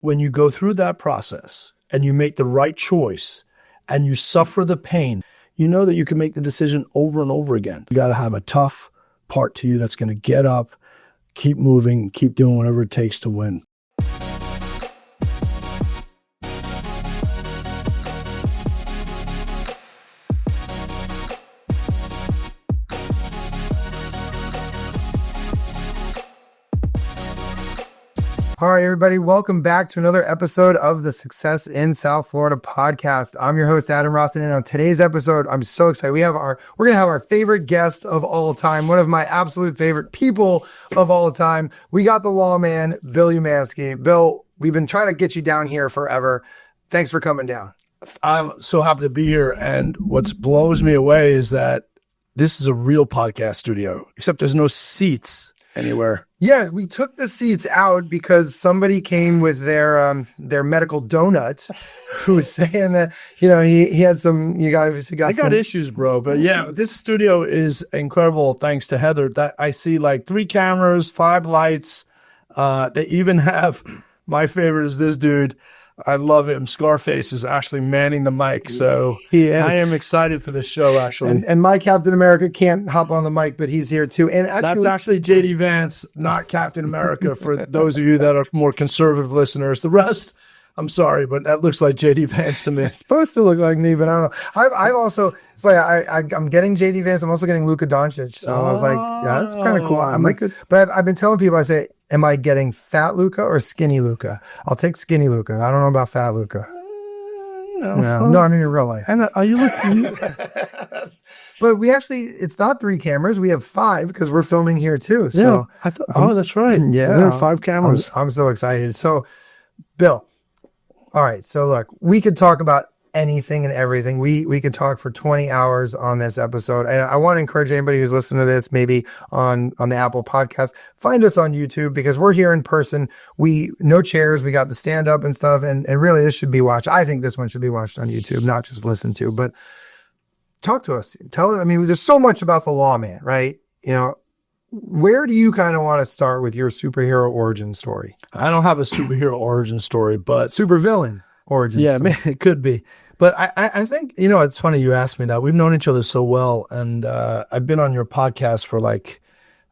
when you go through that process and you make the right choice and you suffer the pain, you know that you can make the decision over and over again. You got to have a tough part to you that's going to get up, keep moving, keep doing whatever it takes to win. All right, everybody, welcome back to another episode of the Success in South Florida podcast. I'm your host, Adam Rossen, and on today's episode, I'm so excited. We're going to have our favorite guest of all time, one of my absolute favorite people of all time. We got the lawman, Bill Umansky. Bill, we've been trying to get you down here forever. Thanks for coming down. I'm so happy to be here, and what blows me away is that this is a real podcast studio, except there's no seats anywhere. Yeah, we took the seats out because somebody came with their medical donut who was saying that, he had some, you guys got I got issues, bro. But yeah, this studio is incredible thanks to Heather. That I see like 3 cameras, 5 lights. They even have, my favorite is this dude. I love him. Scarface is actually manning the mic. So I am excited for this show, actually. And my Captain America can't hop on the mic, but he's here too. And that's actually J.D. Vance, not Captain America, for those of you that are more conservative listeners. The rest, I'm sorry, but that looks like J.D. Vance to me. It's supposed to look like me, but I don't know. I've also, it's funny, I'm getting J.D. Vance. I'm also getting Luka Doncic. So I was like, yeah, that's kind of cool. I'm like, but I've been telling people, I say, am I getting fat Luka or skinny Luka? I'll take skinny Luka. I don't know about fat Luka. No, I mean in real life. And are you looking? But we actually, it's not 3 cameras. We have 5 because we're filming here too. So yeah, I thought, that's right. Yeah, there are 5 cameras. I'm so excited. So, Bill. All right. So look, we could talk about anything and everything. We could talk for 20 hours on this episode. And I want to encourage anybody who's listening to this, maybe on the Apple podcast, find us on YouTube because we're here in person. No chairs. We got the stand up and stuff. And really this should be watched. I think this one should be watched on YouTube, not just listened to, but talk to us. There's so much about the lawman, right? Where do you kind of want to start with your superhero origin story? I don't have a superhero origin story, but supervillain origin story. Man, it could be. But I think, it's funny you asked me that. We've known each other so well. And I've been on your podcast for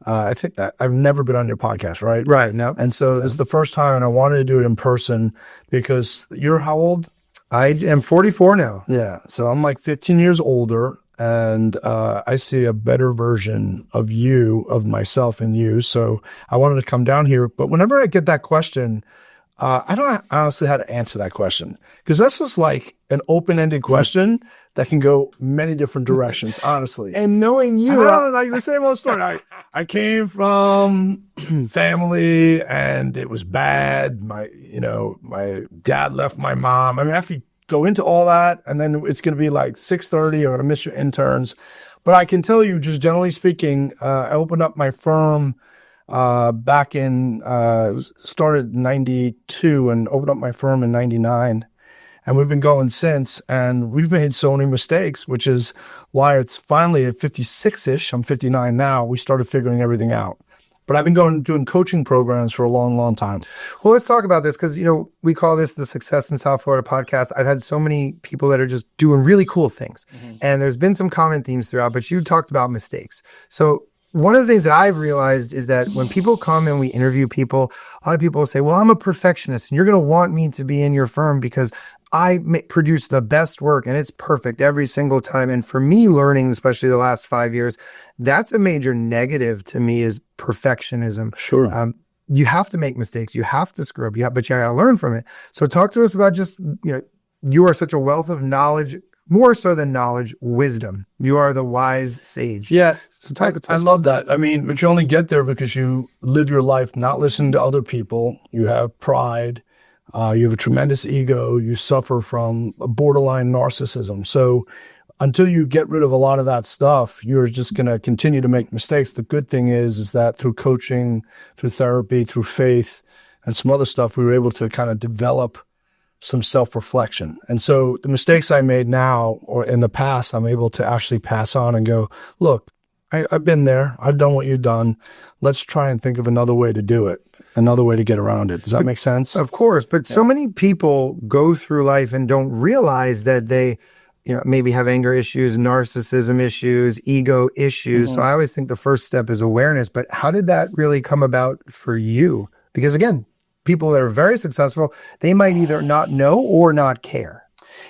I think that I've never been on your podcast, right? Right. No. And so this is the first time, and I wanted to do it in person because you're how old? I am 44 now. Yeah. So I'm like 15 years older. And I see a better version of myself in you. So I wanted to come down here. But whenever I get that question, I don't honestly how to answer that question. Because that's just like an open-ended question that can go many different directions, honestly. And knowing you, like the same old story. I came from family and it was bad. My dad left my mom. After you go into all that, and then it's going to be like 6:30, or I'm going to miss your interns. But I can tell you, just generally speaking, I opened up my firm back in, started in 92 and opened up my firm in 99. And we've been going since, and we've made so many mistakes, which is why it's finally at 56-ish, I'm 59 now, we started figuring everything out. But I've been doing coaching programs for a long, long time. Well, let's talk about this because, we call this the Success in South Florida podcast. I've had so many people that are just doing really cool things. Mm-hmm. And there's been some common themes throughout, but you talked about mistakes. So one of the things that I've realized is that when people come and we interview people, a lot of people will say, well, I'm a perfectionist and you're going to want me to be in your firm because I produce the best work and it's perfect every single time. And for me, learning, especially the last 5 years, that's a major negative to me is perfectionism. Sure. You have to make mistakes. You have to screw up. But you got to learn from it. So talk to us about just, you are such a wealth of knowledge, more so than knowledge, wisdom. You are the wise sage. Yeah. So I love that. But you only get there because you live your life not listening to other people. You have pride. You have a tremendous ego. You suffer from a borderline narcissism. So until you get rid of a lot of that stuff, you're just going to continue to make mistakes. The good thing is that through coaching, through therapy, through faith, and some other stuff, we were able to kind of develop some self-reflection. And so the mistakes I made now or in the past, I'm able to actually pass on and go, look, I've been there. I've done what you've done. Let's try and think of another way to do it. another way to get around it. Does that make sense? Of course, but so many people go through life and don't realize that they, maybe have anger issues, narcissism issues, ego issues. So I always think the first step is awareness. But how did that really come about for you? Because again, people that are very successful, they might either not know or not care.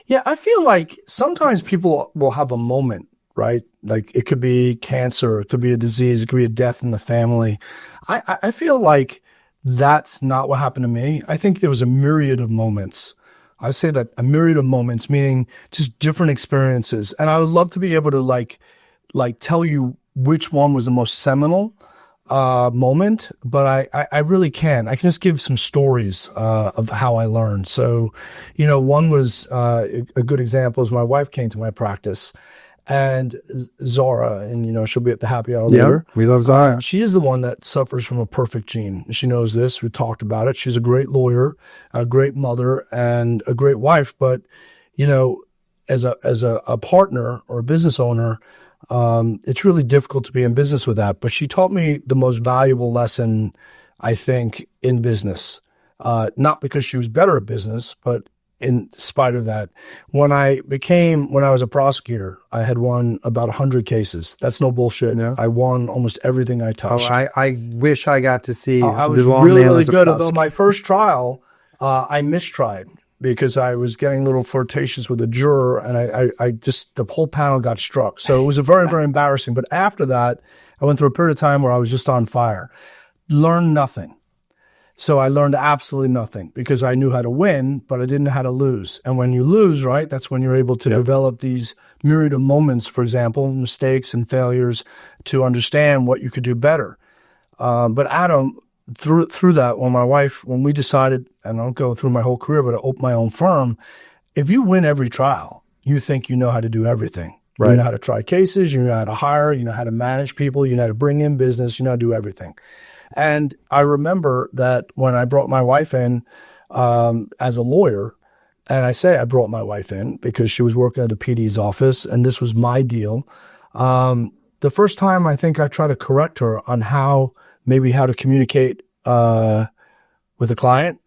Yeah, I feel like sometimes people will have a moment, right? Like it could be cancer, it could be a disease, it could be a death in the family. I feel like that's not what happened to me. I think there was a myriad of moments. I say that a myriad of moments, meaning just different experiences. And I would love to be able to like tell you which one was the most seminal moment, but I really can. I can just give some stories of how I learned. So, one was a good example is my wife came to my practice, and Zara, and she'll be at the happy hour later. We love Zara. She is the one that suffers from a perfect gene. She knows this. We talked about it. She's a great lawyer, a great mother, and a great wife. But as a partner or a business owner, it's really difficult to be in business with that. But she taught me the most valuable lesson, I think, in business. Not because she was better at business, but in spite of that. When I was a prosecutor, I had won about 100 cases. That's no bullshit. No. I won almost everything I touched. I wish I got to see I was the long really, nail really as a good. prosecutor. Although my first trial, I mistried because I was getting little flirtations with a juror, and I just, the whole panel got struck. So it was a very, very embarrassing. But after that, I went through a period of time where I was just on fire. Learned nothing. So I learned absolutely nothing because I knew how to win, but I didn't know how to lose. And when you lose, right, that's when you're able to develop these myriad of moments, for example, mistakes and failures, to understand what you could do better. But Adam, through that, when we decided, and I'll go through my whole career, but I opened my own firm, if you win every trial, you think you know how to do everything. Right. You know how to try cases, you know how to hire, you know how to manage people, you know how to bring in business, you know how to do everything. And I remember that when I brought my wife in as a lawyer, and I say I brought my wife in because she was working at the PD's office, and this was my deal. The first time I think I tried to correct her on how to communicate with a client,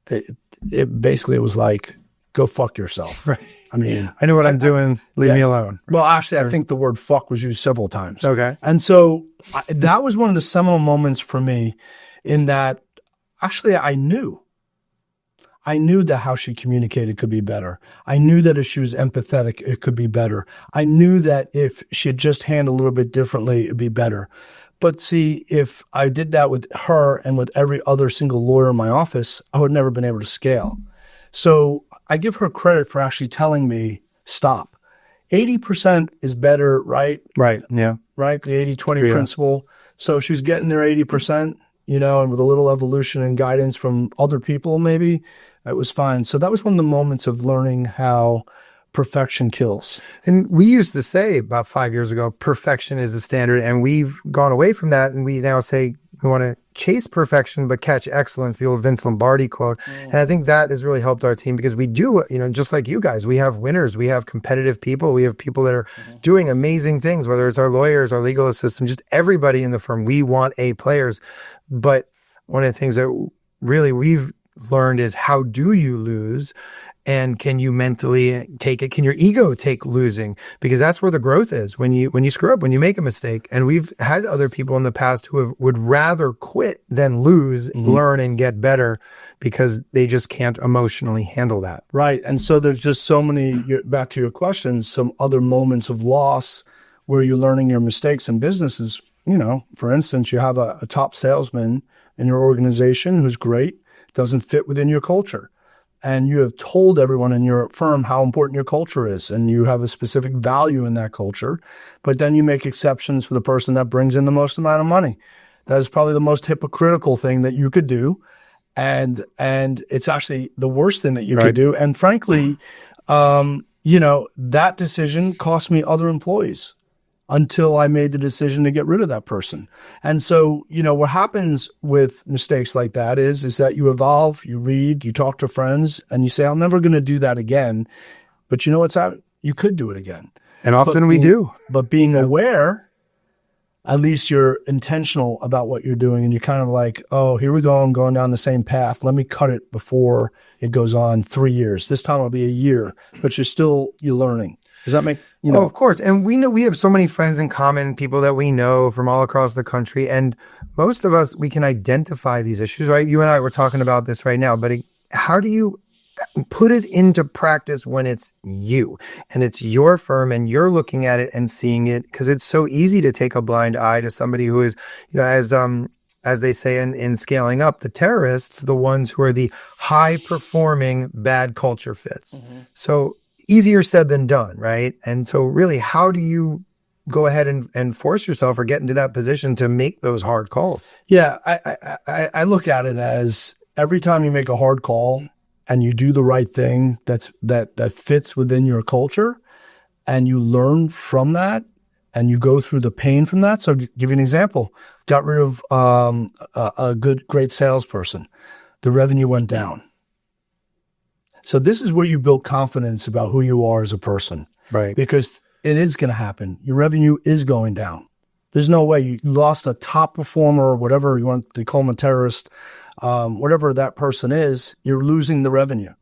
it basically was like, go fuck yourself. Right. I mean, I know what I'm doing. Leave me alone. Well, actually, I think the word fuck was used several times. Okay. And so that was one of the seminal moments for me in that actually I knew that how she communicated could be better. I knew that if she was empathetic, it could be better. I knew that if she had just handled a little bit differently, it'd be better. But see, if I did that with her and with every other single lawyer in my office, I would have never been able to scale. So I give her credit for actually telling me, stop. 80% is better, right? Right, yeah. Right, the 80-20 principle. So she was getting there 80%, and with a little evolution and guidance from other people maybe, it was fine. So that was one of the moments of learning how perfection kills. And we used to say about 5 years ago, perfection is the standard, and we've gone away from that, and we now say we want to chase perfection but catch excellence, the old Vince Lombardi quote. And I think that has really helped our team because we do, just like you guys, we have winners, we have competitive people, we have people that are doing amazing things, whether it's our lawyers, our legal assistant, just everybody in the firm. We want A players. But one of the things that really we've learned is, how do you lose? And can you mentally take it? Can your ego take losing? Because that's where the growth is. When you screw up, when you make a mistake. And we've had other people in the past who would rather quit than lose, learn, and get better because they just can't emotionally handle that. Right. And so there's just so many, back to your questions, some other moments of loss where you're learning your mistakes in businesses. For instance, you have a top salesman in your organization who's great, doesn't fit within your culture. And you have told everyone in your firm how important your culture is, and you have a specific value in that culture, but then you make exceptions for the person that brings in the most amount of money. That is probably the most hypocritical thing that you could do, and it's actually the worst thing that you could do. And frankly, that decision cost me other employees until I made the decision to get rid of that person. And so, what happens with mistakes like that is that you evolve, you read, you talk to friends, and you say, I'm never going to do that again. But you know what's out? You could do it again. And often we do. But being aware at least you're intentional about what you're doing, and you're kind of like, oh, here we go, I'm going down the same path. Let me cut it before it goes on 3 years. This time it'll be a year, but you're learning. Does that make, Oh, of course. And we know we have so many friends in common, people that we know from all across the country. And most of us, we can identify these issues, right? You and I were talking about this right now, but how do you put it into practice when it's you and it's your firm and you're looking at it and seeing it? Because it's so easy to take a blind eye to somebody who is, as they say in scaling up, the terrorists, the ones who are the high performing bad culture fits. So easier said than done, right? And so really, how do you go ahead and force yourself or get into that position to make those hard calls? Yeah, I look at it as every time you make a hard call and you do the right thing that fits within your culture, and you learn from that, and you go through the pain from that. So, give you an example: got rid of a great salesperson, the revenue went down. So this is where you build confidence about who you are as a person, right? Because it is going to happen. Your revenue is going down. There's no way you lost a top performer or whatever you want to call him, a terrorist, whatever that person is. You're losing the revenue.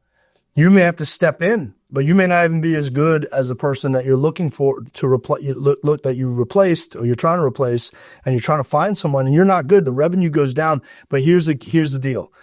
You may have to step in, but you may not even be as good as the person that you're looking for to replace. That you replaced, or you're trying to replace, and you're trying to find someone, and you're not good. The revenue goes down. But here's the deal: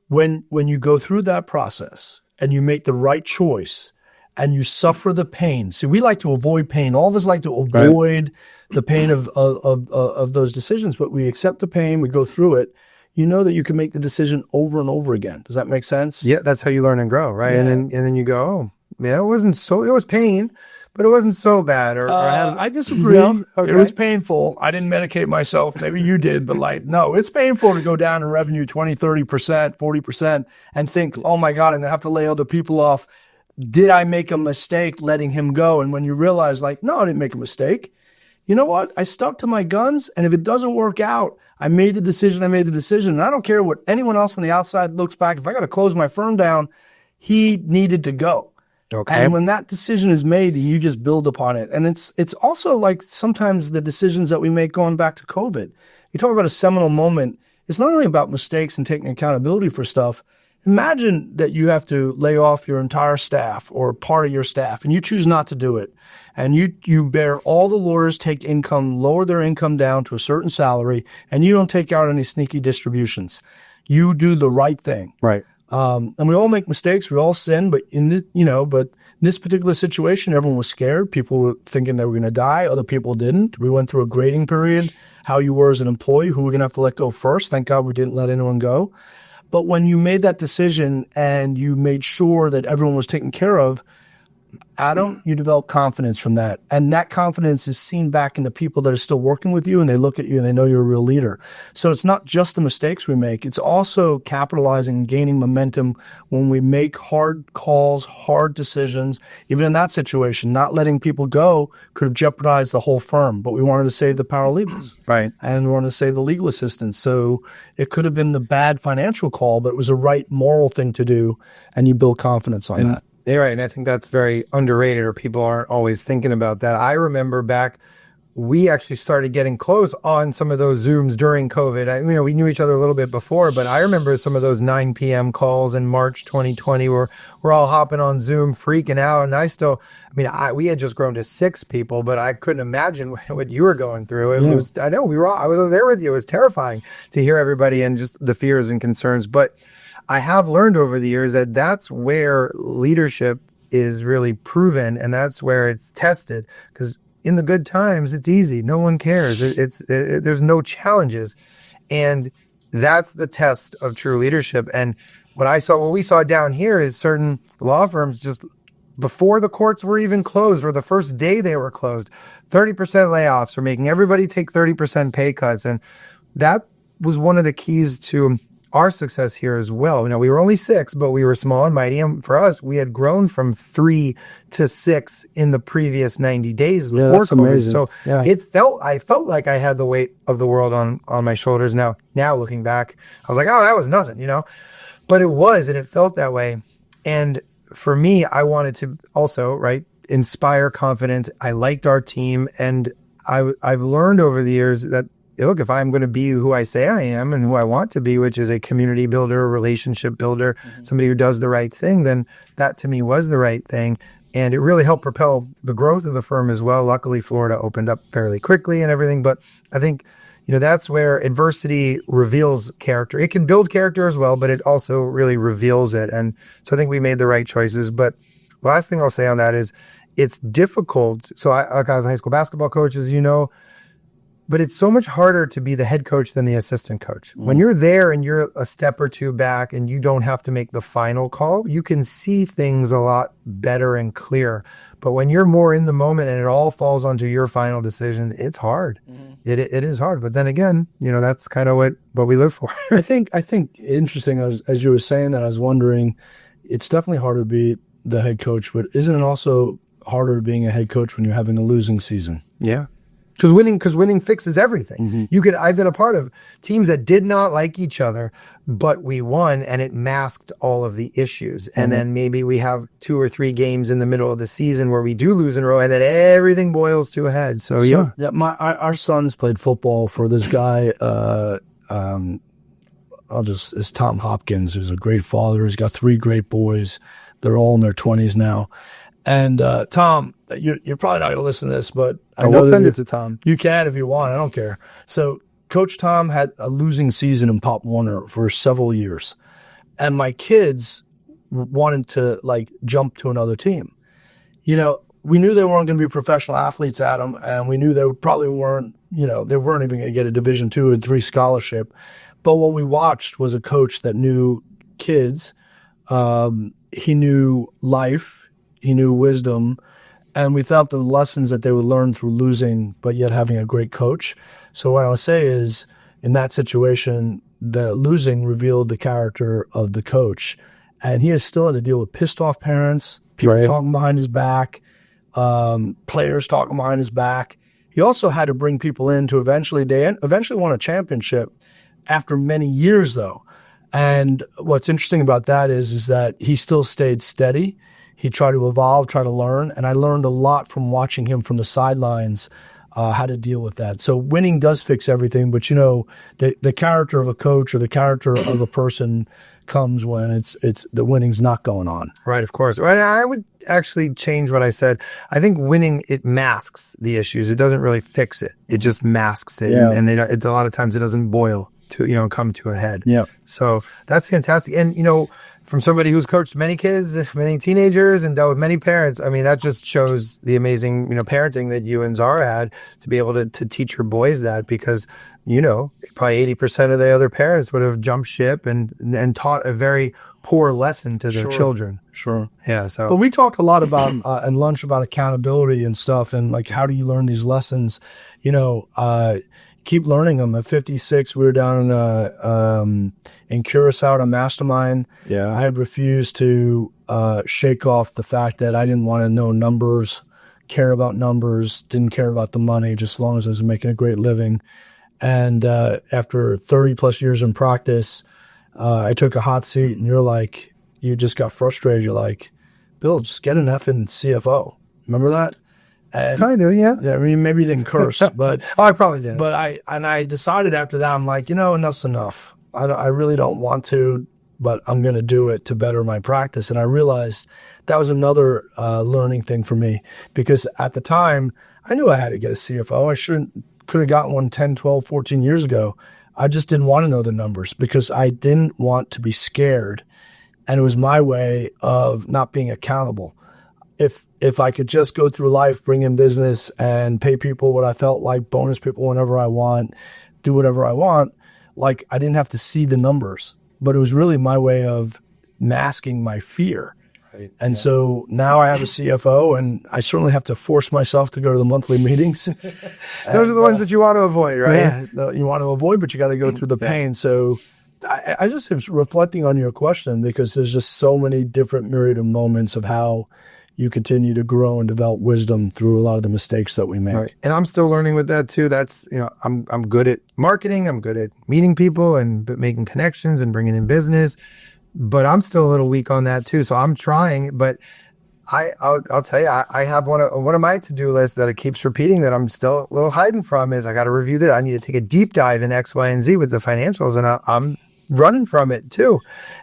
when you go through that process and you make the right choice and you suffer the pain. See, we like to avoid pain. All of us like to avoid the pain of those decisions, but we accept the pain, we go through it. You know that you can make the decision over and over again. Does that make sense? Yeah, that's how you learn and grow, right? Yeah. And then you go, oh, yeah, it was pain, but it wasn't so bad. I disagree. Okay. It was painful. I didn't medicate myself. Maybe you did, but no, it's painful to go down in revenue 20, 30%, 40% and think, oh my God, and I have to lay other people off. Did I make a mistake letting him go? And when you realize, no, I didn't make a mistake. You know what? I stuck to my guns, and if it doesn't work out, I made the decision. And I don't care what anyone else on the outside looks back. If I got to close my firm down, he needed to go. Okay. And when that decision is made, you just build upon it. And it's also like sometimes the decisions that we make going back to COVID. You talk about a seminal moment. It's not only about mistakes and taking accountability for stuff. Imagine that you have to lay off your entire staff or part of your staff, and you choose not to do it. And you bear all the lawyers take income, lower their income down to a certain salary, and you don't take out any sneaky distributions. You do the right thing. Right. And we all make mistakes. We all sin, but in this particular situation, everyone was scared. People were thinking they were going to die. Other people didn't. We went through a grading period, how you were as an employee, who we're going to have to let go first. Thank God we didn't let anyone go. But when you made that decision and you made sure that everyone was taken care of, Adam, you develop confidence from that. And that confidence is seen back in the people that are still working with you, and they look at you and they know you're a real leader. So it's not just the mistakes we make. It's also capitalizing and gaining momentum when we make hard calls, hard decisions. Even in that situation, not letting people go could have jeopardized the whole firm, but we wanted to save the paralegals. Right. And we wanted to save the legal assistants. So it could have been the bad financial call, but it was the right moral thing to do, and you build confidence on that. Yeah, right. And I think that's very underrated, or people aren't always thinking about that. I remember back, we actually started getting close on some of those Zooms during COVID. We knew each other a little bit before, but I remember some of those 9 p.m. calls in March 2020 where we're all hopping on Zoom, freaking out. And we had just grown to 6 people, but I couldn't imagine what you were going through. I was there with you. It was terrifying to hear everybody and just the fears and concerns. But I have learned over the years that that's where leadership is really proven, and that's where it's tested. Because in the good times, it's easy. No one cares. There's no challenges, and that's the test of true leadership. And what we saw down here is certain law firms just before the courts were even closed, or the first day they were closed, 30% layoffs, or making everybody take 30% pay cuts, and that was one of the keys to our success here as well. We were only 6, but we were small and mighty. And for us, we had grown from 3 to 6 in the previous 90 days before that's COVID. Amazing. So I felt like I had the weight of the world on my shoulders. Now looking back, I was like, oh, that was nothing, but it was, and it felt that way. And for me, I wanted to also, inspire confidence. I liked our team, and I've learned over the years that, look, if I'm going to be who I say I am and who I want to be, which is a community builder, a relationship builder, somebody who does the right thing, then that to me was the right thing. And it really helped propel the growth of the firm as well. Luckily, Florida opened up fairly quickly and everything. But I think, that's where adversity reveals character. It can build character as well, but it also really reveals it. And so I think we made the right choices. But last thing I'll say on that is it's difficult. So I was a high school basketball coach, as you know, but it's so much harder to be the head coach than the assistant coach. When you're there and you're a step or two back and you don't have to make the final call, you can see things a lot better and clear. But when you're more in the moment and it all falls onto your final decision, it's hard. It is hard. But then again, that's kind of what we live for. I think interesting, as you were saying that, I was wondering, it's definitely harder to be the head coach, but isn't it also harder being a head coach when you're having a losing season? Yeah. Because winning fixes everything. I've been a part of teams that did not like each other, but we won and it masked all of the issues. And then maybe we have 2 or 3 games in the middle of the season where we do lose in a row and then everything boils to a head. So yeah. Our sons played football for this guy, it's Tom Hopkins, who's a great father. He's got 3 great boys. They're all in their 20s now. And Tom, you're probably not going to listen to this, but I know we'll send it to Tom. You can if you want. I don't care. So Coach Tom had a losing season in Pop Warner for several years. And my kids wanted to jump to another team. We knew they weren't going to be professional athletes, Adam, and we knew they probably weren't, they weren't even going to get a Division II and III scholarship. But what we watched was a coach that knew kids. He knew life. He knew wisdom, and we felt the lessons that they would learn through losing, but yet having a great coach. So what I would say is, in that situation, the losing revealed the character of the coach, and he has still had to deal with pissed off parents, people talking behind his back, players talking behind his back. He also had to bring people in to eventually won a championship after many years, though. And what's interesting about that is that he still stayed steady. He tried to evolve, try to learn, and I learned a lot from watching him from the sidelines, how to deal with that. So winning does fix everything, but the character of a coach or the character of a person comes when it's the winning's not going on. Right, of course. I would actually change what I said. I think winning, it masks the issues. It doesn't really fix it. It just masks it, and a lot of times it doesn't boil to come to a head. Yeah. So that's fantastic. And from somebody who's coached many kids, many teenagers, and dealt with many parents, I mean, that just shows the amazing, parenting that you and Zara had to be able to teach your boys that, because, probably 80% of the other parents would have jumped ship and taught a very poor lesson to their children. Sure. Yeah. So, but we talked a lot about in lunch about accountability and stuff, and how do you learn these lessons? Keep learning them. At 56, we were down in Curacao at a mastermind. Yeah. I had refused to shake off the fact that I didn't want to know numbers, care about numbers, didn't care about the money, just as long as I was making a great living. And after 30 plus years in practice, I took a hot seat, and you just got frustrated. You're like, Bill, just get an effing CFO. Remember that? Kind of, yeah. Yeah, I mean, maybe you didn't curse, but I probably did. But I decided after that, I'm like, enough's enough. I really don't want to, but I'm going to do it to better my practice. And I realized that was another learning thing for me, because at the time I knew I had to get a CFO. I could have gotten one 10, 12, 14 years ago. I just didn't want to know the numbers because I didn't want to be scared, and it was my way of not being accountable. If I could just go through life, bring in business and pay people what I felt like, bonus people whenever I want, do whatever I want, I didn't have to see the numbers. But it was really my way of masking my fear. Right. And so now I have a CFO, and I certainly have to force myself to go to the monthly meetings. Those are the ones that you want to avoid, right? Yeah, you want to avoid, but you got to go through the pain. So I just was reflecting on your question, because there's just so many different myriad of moments of how you continue to grow and develop wisdom through a lot of the mistakes that we make. Right. And I'm still learning with that too. That's, I'm good at marketing. I'm good at meeting people and making connections and bringing in business, but I'm still a little weak on that too. So I'm trying, but I'll tell you, I have one of my to-do lists that it keeps repeating that I'm still a little hiding from is I got to review that. I need to take a deep dive in X, Y, and Z with the financials, and I'm running from it too.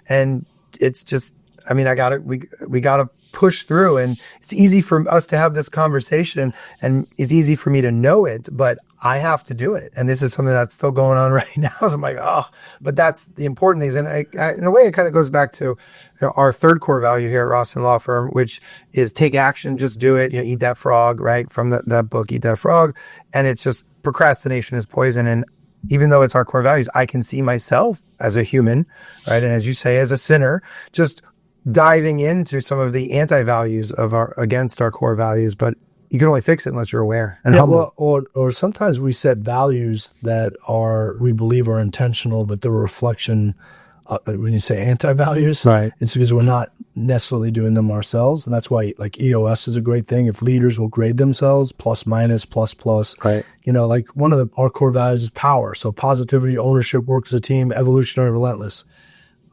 And it's just, I mean, we got to push through, and it's easy for us to have this conversation, and it's easy for me to know it, but I have to do it. And this is something that's still going on right now. So I'm like, oh, but that's the important things. And in a way, it kind of goes back to our third core value here at Rossen Law Firm, which is take action, just do it. Eat that frog, right? From that book, Eat That Frog. And it's just procrastination is poison. And even though it's our core values, I can see myself as a human, right? And as you say, as a sinner, just diving into some of the anti-values of against our core values, but you can only fix it unless you're aware and humble. Well, or sometimes we set values that we believe are intentional, but they're a reflection. When you say anti-values, right, it's because we're not necessarily doing them ourselves, and that's why like EOS is a great thing. If leaders will grade themselves, plus, minus, plus, plus, right? Like one of our core values is power. So positivity, ownership, work as a team, evolutionary, relentless.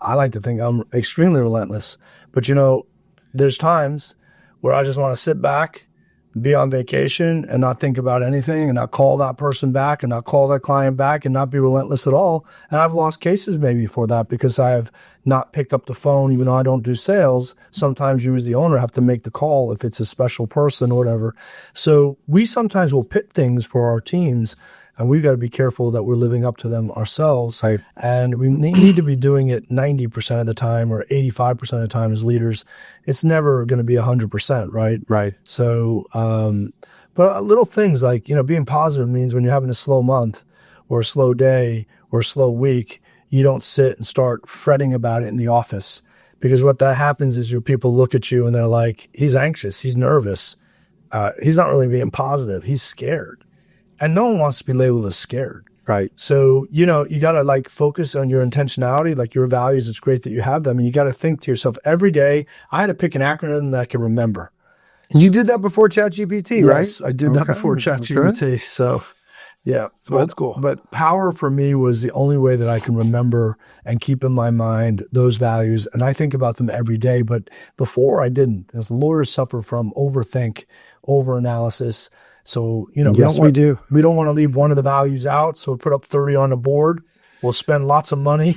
I like to think I'm extremely relentless, but there's times where I just want to sit back, be on vacation and not think about anything and not call that person back and not call that client back and not be relentless at all. And I've lost cases maybe for that because I have not picked up the phone, even though I don't do sales. Sometimes you as the owner have to make the call if it's a special person or whatever. So we sometimes will pit things for our teams, and we've got to be careful that we're living up to them ourselves. Right. And we need to be doing it 90% of the time or 85% of the time as leaders. It's never going to be 100%, right? Right. So, but little things like, being positive means when you're having a slow month or a slow day or a slow week, you don't sit and start fretting about it in the office. Because what that happens is your people look at you and they're like, he's anxious, he's nervous. He's not really being positive, he's scared. And no one wants to be labeled as scared. Right. So, you got to focus on your intentionality, like your values. It's great that you have them. And you got to think to yourself every day, I had to pick an acronym that I can remember. And you did that before ChatGPT, right? Yes, I did that before ChatGPT. Okay. So, yeah. It's old school. But power for me was the only way that I can remember and keep in my mind those values. And I think about them every day. But before I didn't. As lawyers suffer from overthink, overanalysis. So, we do. We don't want to leave one of the values out. So we put up 30 on the board. We'll spend lots of money.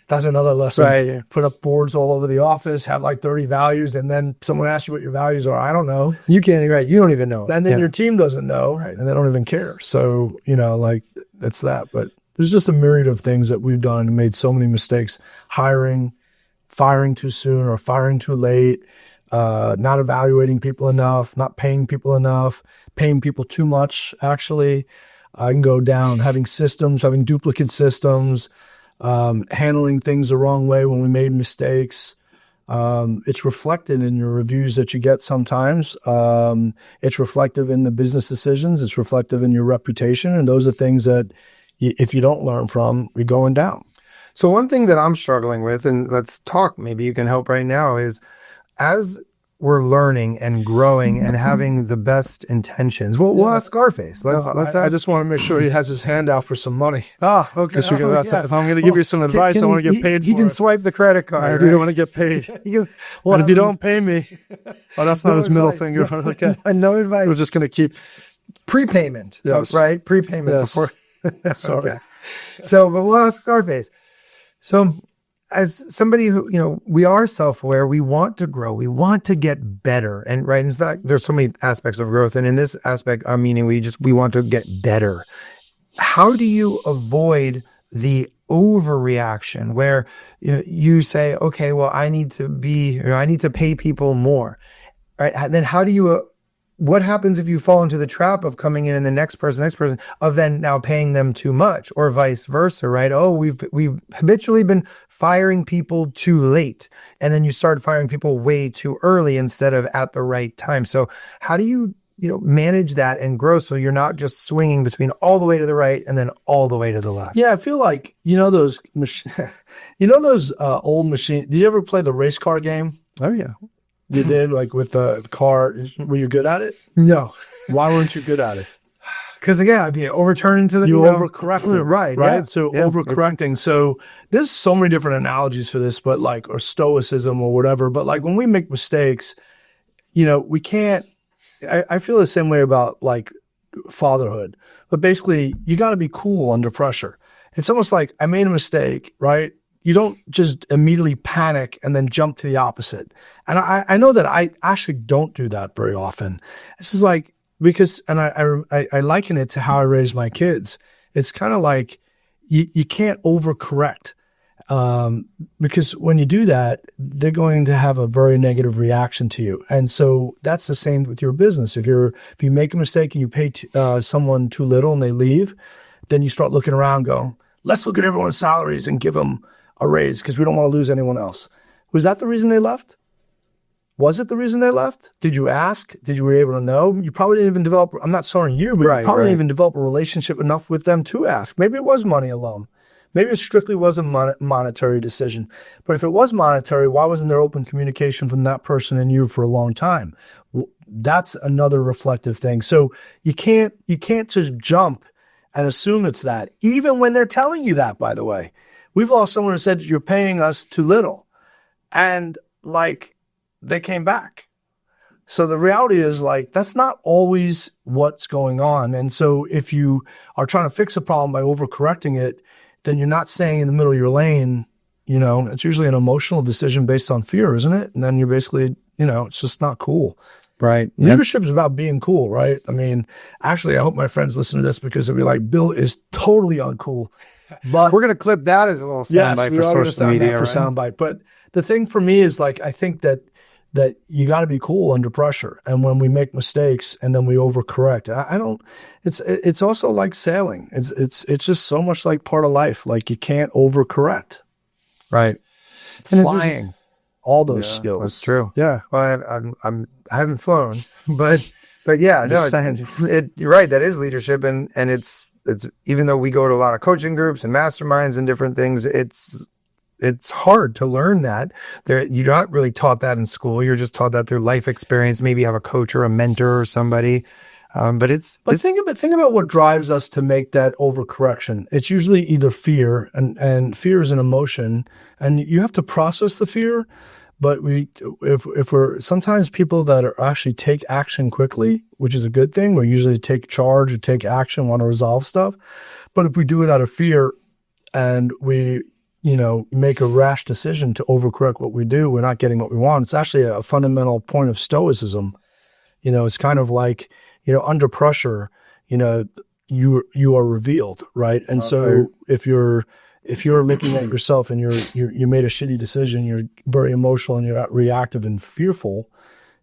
That's another lesson. Right, yeah. Put up boards all over the office, have 30 values, and then someone asks you what your values are. I don't know. You can't, right. You don't even know. And then your team doesn't know, right, and they don't even care. So, that's that. But there's just a myriad of things that we've done and made so many mistakes. Hiring, firing too soon or firing too late. Not evaluating people enough, not paying people enough, paying people too much, actually. I can go down having duplicate systems, handling things the wrong way when we made mistakes. It's reflected in your reviews that you get sometimes. It's reflective in the business decisions. It's reflective in your reputation. And those are things that if you don't learn from, you're going down. So one thing that I'm struggling with, and let's talk, maybe you can help right now, is as we're learning and growing and having the best intentions. We'll ask Scarface. Let's ask. I just want to make sure he has his hand out for some money. Oh, okay. If I'm going to give you some advice, I want to get paid for it. He can swipe the credit card. I do want to get paid. He goes, and if you don't pay me, that's not his middle finger. Okay. No advice. We're just going to keep prepayment. Yes. Right? Prepayment. Yes. Before. Sorry. Okay. So, but we'll ask Scarface. So, as somebody who, we are self-aware, we want to grow, we want to get better. And right, it's not, there's so many aspects of growth. And in this aspect, I'm meaning we want to get better. How do you avoid the overreaction where, you say, okay, well, I need to pay people more, right? And then how do you, what happens if you fall into the trap of coming in and the next person, of then now paying them too much, or vice versa, right? Oh, we've habitually been firing people too late, and then you start firing people way too early instead of at the right time. So how do you, manage that and grow so you're not just swinging between all the way to the right and then all the way to the left? Yeah, I feel like, those old machines. Did you ever play the race car game? Oh, yeah. You did, with the car. Were you good at it? No. Why weren't you good at it? Because again, I'd be overturning to the overcorrecting, right? Yeah, so overcorrecting. So there's so many different analogies for this, but or stoicism or whatever. But when we make mistakes, we can't, I feel the same way about like fatherhood, but basically you got to be cool under pressure. It's almost like I made a mistake, right? You don't just immediately panic and then jump to the opposite. And I know that I actually don't do that very often. This is like, because, and I liken it to how I raise my kids. It's kind of like you can't overcorrect. Because when you do that, they're going to have a very negative reaction to you. And so that's the same with your business. If you make a mistake and you pay someone too little and they leave, then you start looking around going, let's look at everyone's salaries and give them a raise because we don't want to lose anyone else. Was that the reason they left? Was it the reason they left? Did you ask? Did you were able to know? You probably didn't even develop, I'm not sorry you, but you probably didn't even develop a relationship enough with them to ask. Maybe it was money alone. Maybe it strictly was a monetary decision. But if it was monetary, why wasn't there open communication from that person and you for a long time? That's another reflective thing. So you can't just jump and assume it's that, even when they're telling you that, by the way. We've lost someone who said, you're paying us too little. And like, they came back. So the reality is like, that's not always what's going on. And so if you are trying to fix a problem by overcorrecting it, then you're not staying in the middle of your lane. It's usually an emotional decision based on fear, isn't it? And then you're basically, it's just not cool. Right. Leadership is about being cool, right? I mean, actually, I hope my friends listen to this because they'll be like, Bill is totally uncool. But we're going to clip that as a little soundbite for social media. For soundbite. But the thing for me is like, I think that you got to be cool under pressure. And when we make mistakes and then we overcorrect, it's also like sailing. It's just so much like part of life. Like you can't overcorrect. Right. Flying, all those skills. That's true. Yeah. Well, I haven't flown, but yeah, you're right. That is leadership. And it's even though we go to a lot of coaching groups and masterminds and different things, it's hard to learn that. You're not really taught that in school. You're just taught that through life experience. Maybe you have a coach or a mentor or somebody. But think about what drives us to make that overcorrection. It's usually either fear, and fear is an emotion, and you have to process the fear. But if we're sometimes people that are actually take action quickly, which is a good thing. We usually take charge or take action, want to resolve stuff. But if we do it out of fear and we make a rash decision to overcorrect what we do, we're not getting what we want. It's actually a fundamental point of stoicism. It's kind of like, under pressure, you are revealed, right? And so if you're looking at yourself and you made a shitty decision, you're very emotional and you're reactive and fearful,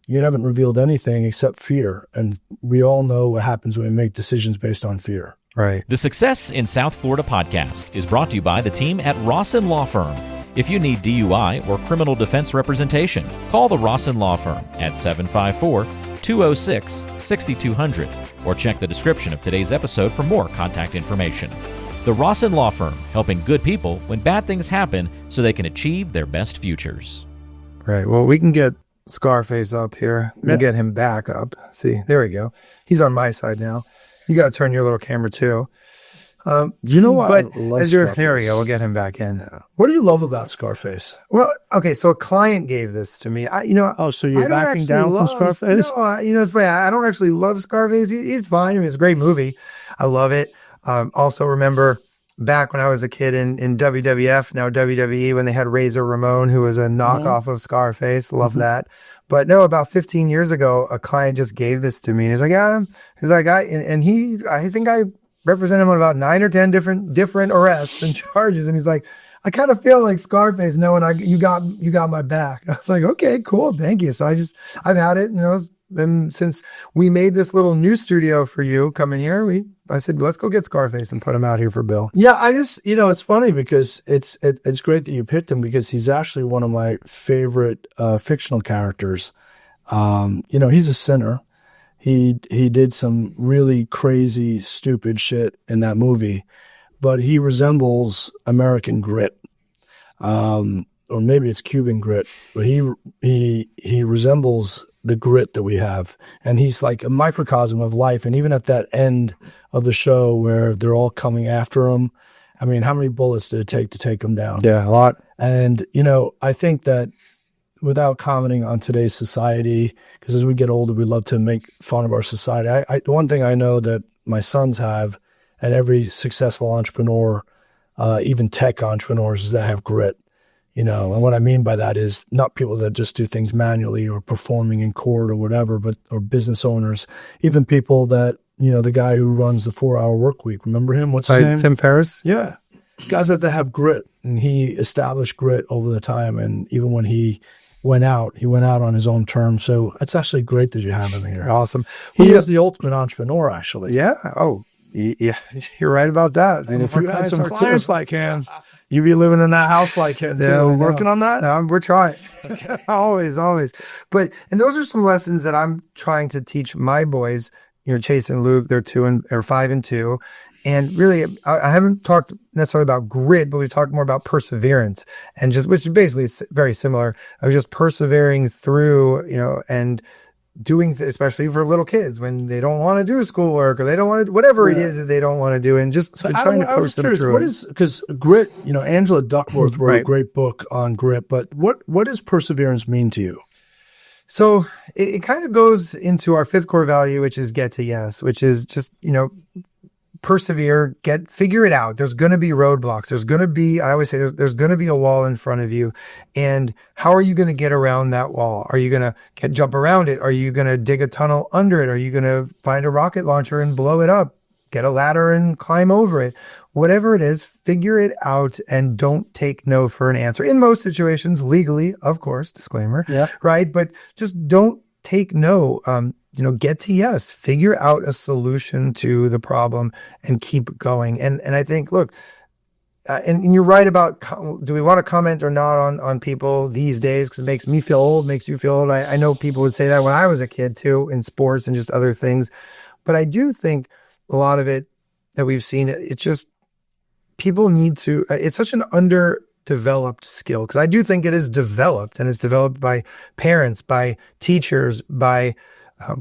you haven't revealed anything except fear. And we all know what happens when we make decisions based on fear. Right. The Success in South Florida podcast is brought to you by the team at Rossen Law Firm. If you need DUI or criminal defense representation, call the Rossen Law Firm at 754-206-6200 or check the description of today's episode for more contact information. The Rossen Law Firm, helping good people when bad things happen so they can achieve their best futures. Right. Well, we can get Scarface up here. We'll get him back up. See, there we go. He's on my side now. You got to turn your little camera too. You know what? But there we go. We'll get him back in. Yeah. What do you love about Scarface? Well, okay. So a client gave this to me. So you're backing down from Scarface? No, it's funny. I don't actually love Scarface. He's fine. I mean, it's a great movie. I love it. Also remember back when I was a kid in WWF, now WWE, when they had Razor Ramon, who was a knockoff of Scarface. Love that. But no, about 15 years ago, a client just gave this to me. And he's like, Adam, I think I represent him on about 9 or 10 different arrests and charges. And he's like, I kind of feel like Scarface knowing you got my back. And I was like, okay, cool. Thank you. So I've had it, then since we made this little new studio for you coming here, I said, let's go get Scarface and put him out here for Bill. Yeah, I just, it's funny because it's great that you picked him because he's actually one of my favorite fictional characters. He's a sinner. He did some really crazy, stupid shit in that movie, but he resembles American grit. Or maybe it's Cuban grit, but he resembles the grit that we have. And he's like a microcosm of life. And even at that end of the show where they're all coming after him, I mean, how many bullets did it take to take him down? Yeah, a lot. And, I think that without commenting on today's society, because as we get older, we love to make fun of our society. The one thing I know that my sons have, and every successful entrepreneur, even tech entrepreneurs, is that have grit. And what I mean by that is not people that just do things manually or performing in court or whatever, or business owners, even people that, the guy who runs the 4-Hour Work Week. Remember him? What's his name? Tim Ferriss? Yeah. Guys that have grit, and he established grit over the time. And even when he went out on his own terms. So it's actually great that you have him here. Awesome. He is the ultimate entrepreneur, actually. Yeah. Oh, yeah. You're right about that. And if you had some clients like him, you'd be living in that house like him. Yeah, too. Working on that? We're trying. Okay. Always. And those are some lessons that I'm trying to teach my boys. Chase and Luke, they're 5 and 2. And really, I haven't talked necessarily about grit, but we've talked more about perseverance, and which is basically very similar of just persevering through, and doing, especially for little kids when they don't want to do schoolwork or they don't want to, whatever it is that they don't want to do, and just trying to coach them through it. Because grit, Angela Duckworth wrote a great book on grit, but what does perseverance mean to you? So it kind of goes into our 5th core value, which is get to yes, which is just, persevere, figure it out. There's going to be roadblocks. I always say there's going to be a wall in front of you. And how are you going to get around that wall? Are you going to jump around it? Are you going to dig a tunnel under it? Are you going to find a rocket launcher and blow it up? Get a ladder and climb over it? Whatever it is, figure it out and don't take no for an answer. In most situations, legally, of course, disclaimer, right? But just don't take no. Get to yes, figure out a solution to the problem and keep going. And I think, look, and you're right about, do we want to comment or not on people these days? Because it makes me feel old, makes you feel old. I know people would say that when I was a kid too, in sports and just other things. But I do think a lot of it that we've seen, it's just people need to, it's such an underdeveloped skill, because I do think it is developed, and it's developed by parents, by teachers, by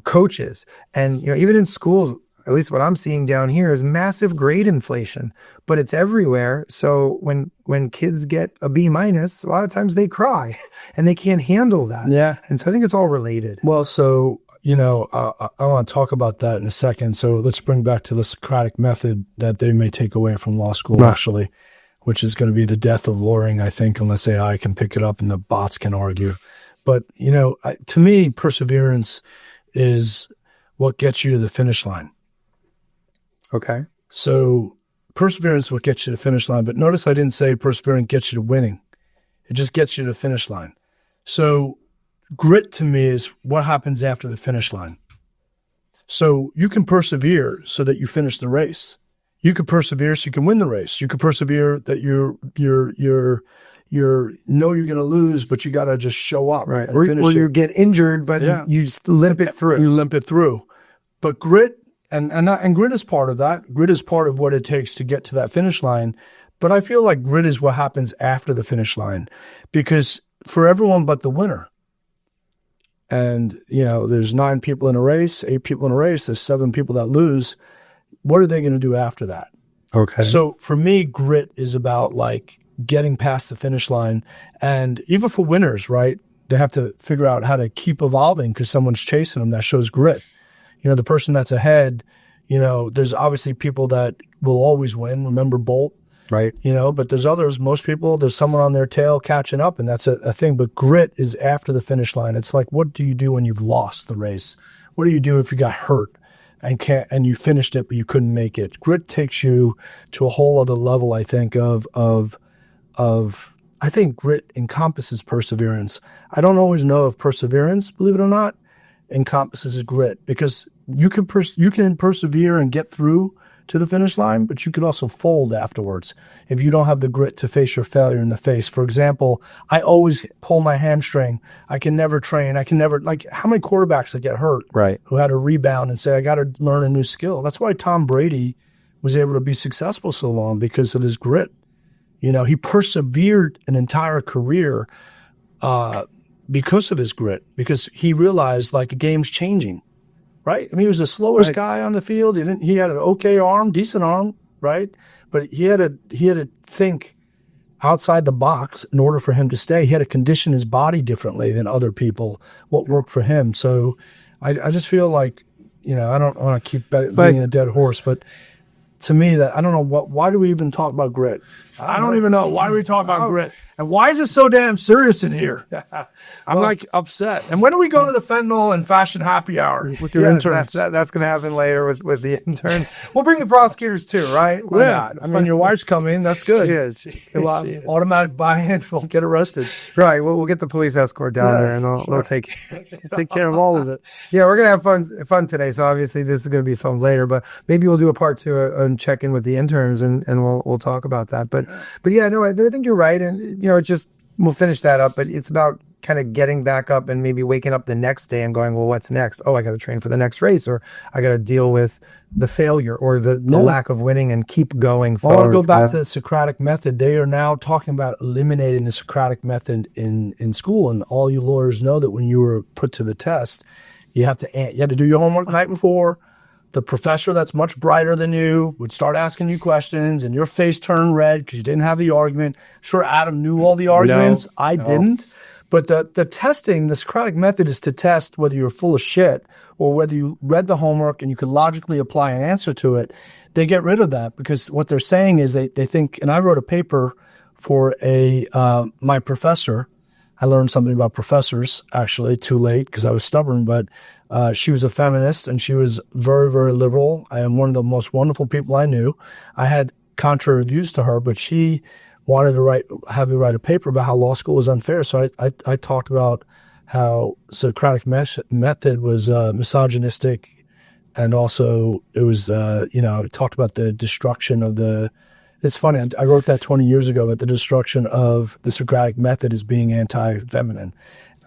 coaches. And, even in schools, at least what I'm seeing down here is massive grade inflation, but it's everywhere. So when kids get a B-, a lot of times they cry and they can't handle that. Yeah. And so I think it's all related. Well, so, I want to talk about that in a second. So let's bring back to the Socratic method that they may take away from law school, actually, which is going to be the death of lawyering, I think, unless AI can pick it up and the bots can argue. But, to me, perseverance is what gets you to the finish line. Okay. So perseverance is what gets you to the finish line. But notice I didn't say perseverance gets you to winning. It just gets you to the finish line. So grit to me is what happens after the finish line. So you can persevere so that you finish the race. You could persevere so you can win the race. You could persevere that you're going to lose, but you got to just show up. Right. Or you get injured, but you just limp it through. You limp it through. But grit, and grit is part of that. Grit is part of what it takes to get to that finish line. But I feel like grit is what happens after the finish line, because for everyone but the winner, and, there's 9 people in a race, 8 people in a race, there's 7 people that lose. What are they going to do after that? Okay. So for me, grit is about getting past the finish line. And even for winners, right, they have to figure out how to keep evolving because someone's chasing them. That shows grit. The person that's ahead, there's obviously people that will always win. Remember Bolt? Right. But there's others, most people, there's someone on their tail catching up, and that's a thing. But grit is after the finish line. It's like, what do you do when you've lost the race? What do you do if you got hurt and you finished it, but you couldn't make it? Grit takes you to a whole other level, I think, I think grit encompasses perseverance. I don't always know if perseverance, believe it or not, encompasses grit, because you can persevere and get through to the finish line, but you could also fold afterwards if you don't have the grit to face your failure in the face. For example, I always pull my hamstring. I can never train. I can never, how many quarterbacks that get hurt, right, who had to rebound and say, I got to learn a new skill. That's why Tom Brady was able to be successful so long, because of his grit. He persevered an entire career because of his grit, because he realized the game's changing, right? I mean, he was the slowest guy on the field. He had an okay arm, decent arm, right? But he had to think, outside the box in order for him to stay. He had to condition his body differently than other people, what worked for him. So I just feel like, you know, I don't want to keep beating a dead horse, but to me, that I don't know why do we even talk about grit? I don't even know. Why do we talk about grit? And why is it so damn serious in here? I'm like upset. And when are we going to the fentanyl and fashion happy hour with your interns? That's going to happen later with the interns. We'll bring the prosecutors too, right? Why not? I mean, your wife's coming. That's good. She is. She is. Automatic buy-in. Won't get arrested. Right. We'll get the police escort down there, and they'll take care of all of it. Yeah, we're going to have fun today. So obviously this is going to be filmed later, but maybe we'll do a part 2 and check in with the interns, and we'll talk about that. But yeah, no, I think you're right. And, you know, it's just, we'll finish that up, but it's about kind of getting back up and maybe waking up the next day and going, well, what's next? Oh, I got to train for the next race, or I got to deal with the failure or the lack of winning and keep going forward. I want to go back to the Socratic method. They are now talking about eliminating the Socratic method in school. And all you lawyers know that when you were put to the test, you had to do your homework the night before. The professor that's much brighter than you would start asking you questions, and your face turned red because you didn't have the argument. Sure, Adam knew all the arguments. I didn't. But the testing, the Socratic method is to test whether you're full of shit or whether you read the homework and you could logically apply an answer to it. They get rid of that because what they're saying is they think, and I wrote a paper for my professor. I learned something about professors, actually, too late because I was stubborn, but she was a feminist and she was very, very liberal. I am one of the most wonderful people I knew. I had contrary views to her, but she wanted to have me write a paper about how law school was unfair. So I talked about how Socratic method was misogynistic, and also it was, it talked about the destruction of the. It's funny, I wrote that 20 years ago, about the destruction of the Socratic method as being anti-feminine.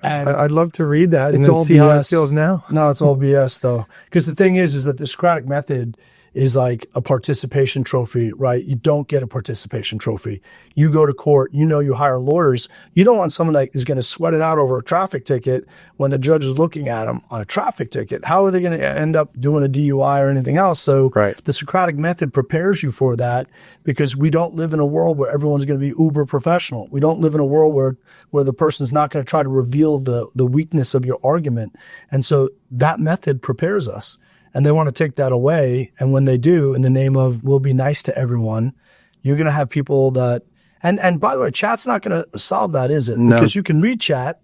And I'd love to read that and then see how it feels now. No, it's all BS, though. Because the thing is that the Socratic method is like a participation trophy, right? You don't get a participation trophy. You go to court, you hire lawyers. You don't want someone that is going to sweat it out over a traffic ticket when the judge is looking at them on a traffic ticket. How are they going to end up doing a DUI or anything else? So the Socratic method prepares you for that, because we don't live in a world where everyone's going to be uber professional. We don't live in a world where the person's not going to try to reveal the weakness of your argument. And so that method prepares us. And they want to take that away. And when they do, in the name of we'll be nice to everyone, you're going to have people that, and by the way, chat's not going to solve that, is it? No. Because you can read chat,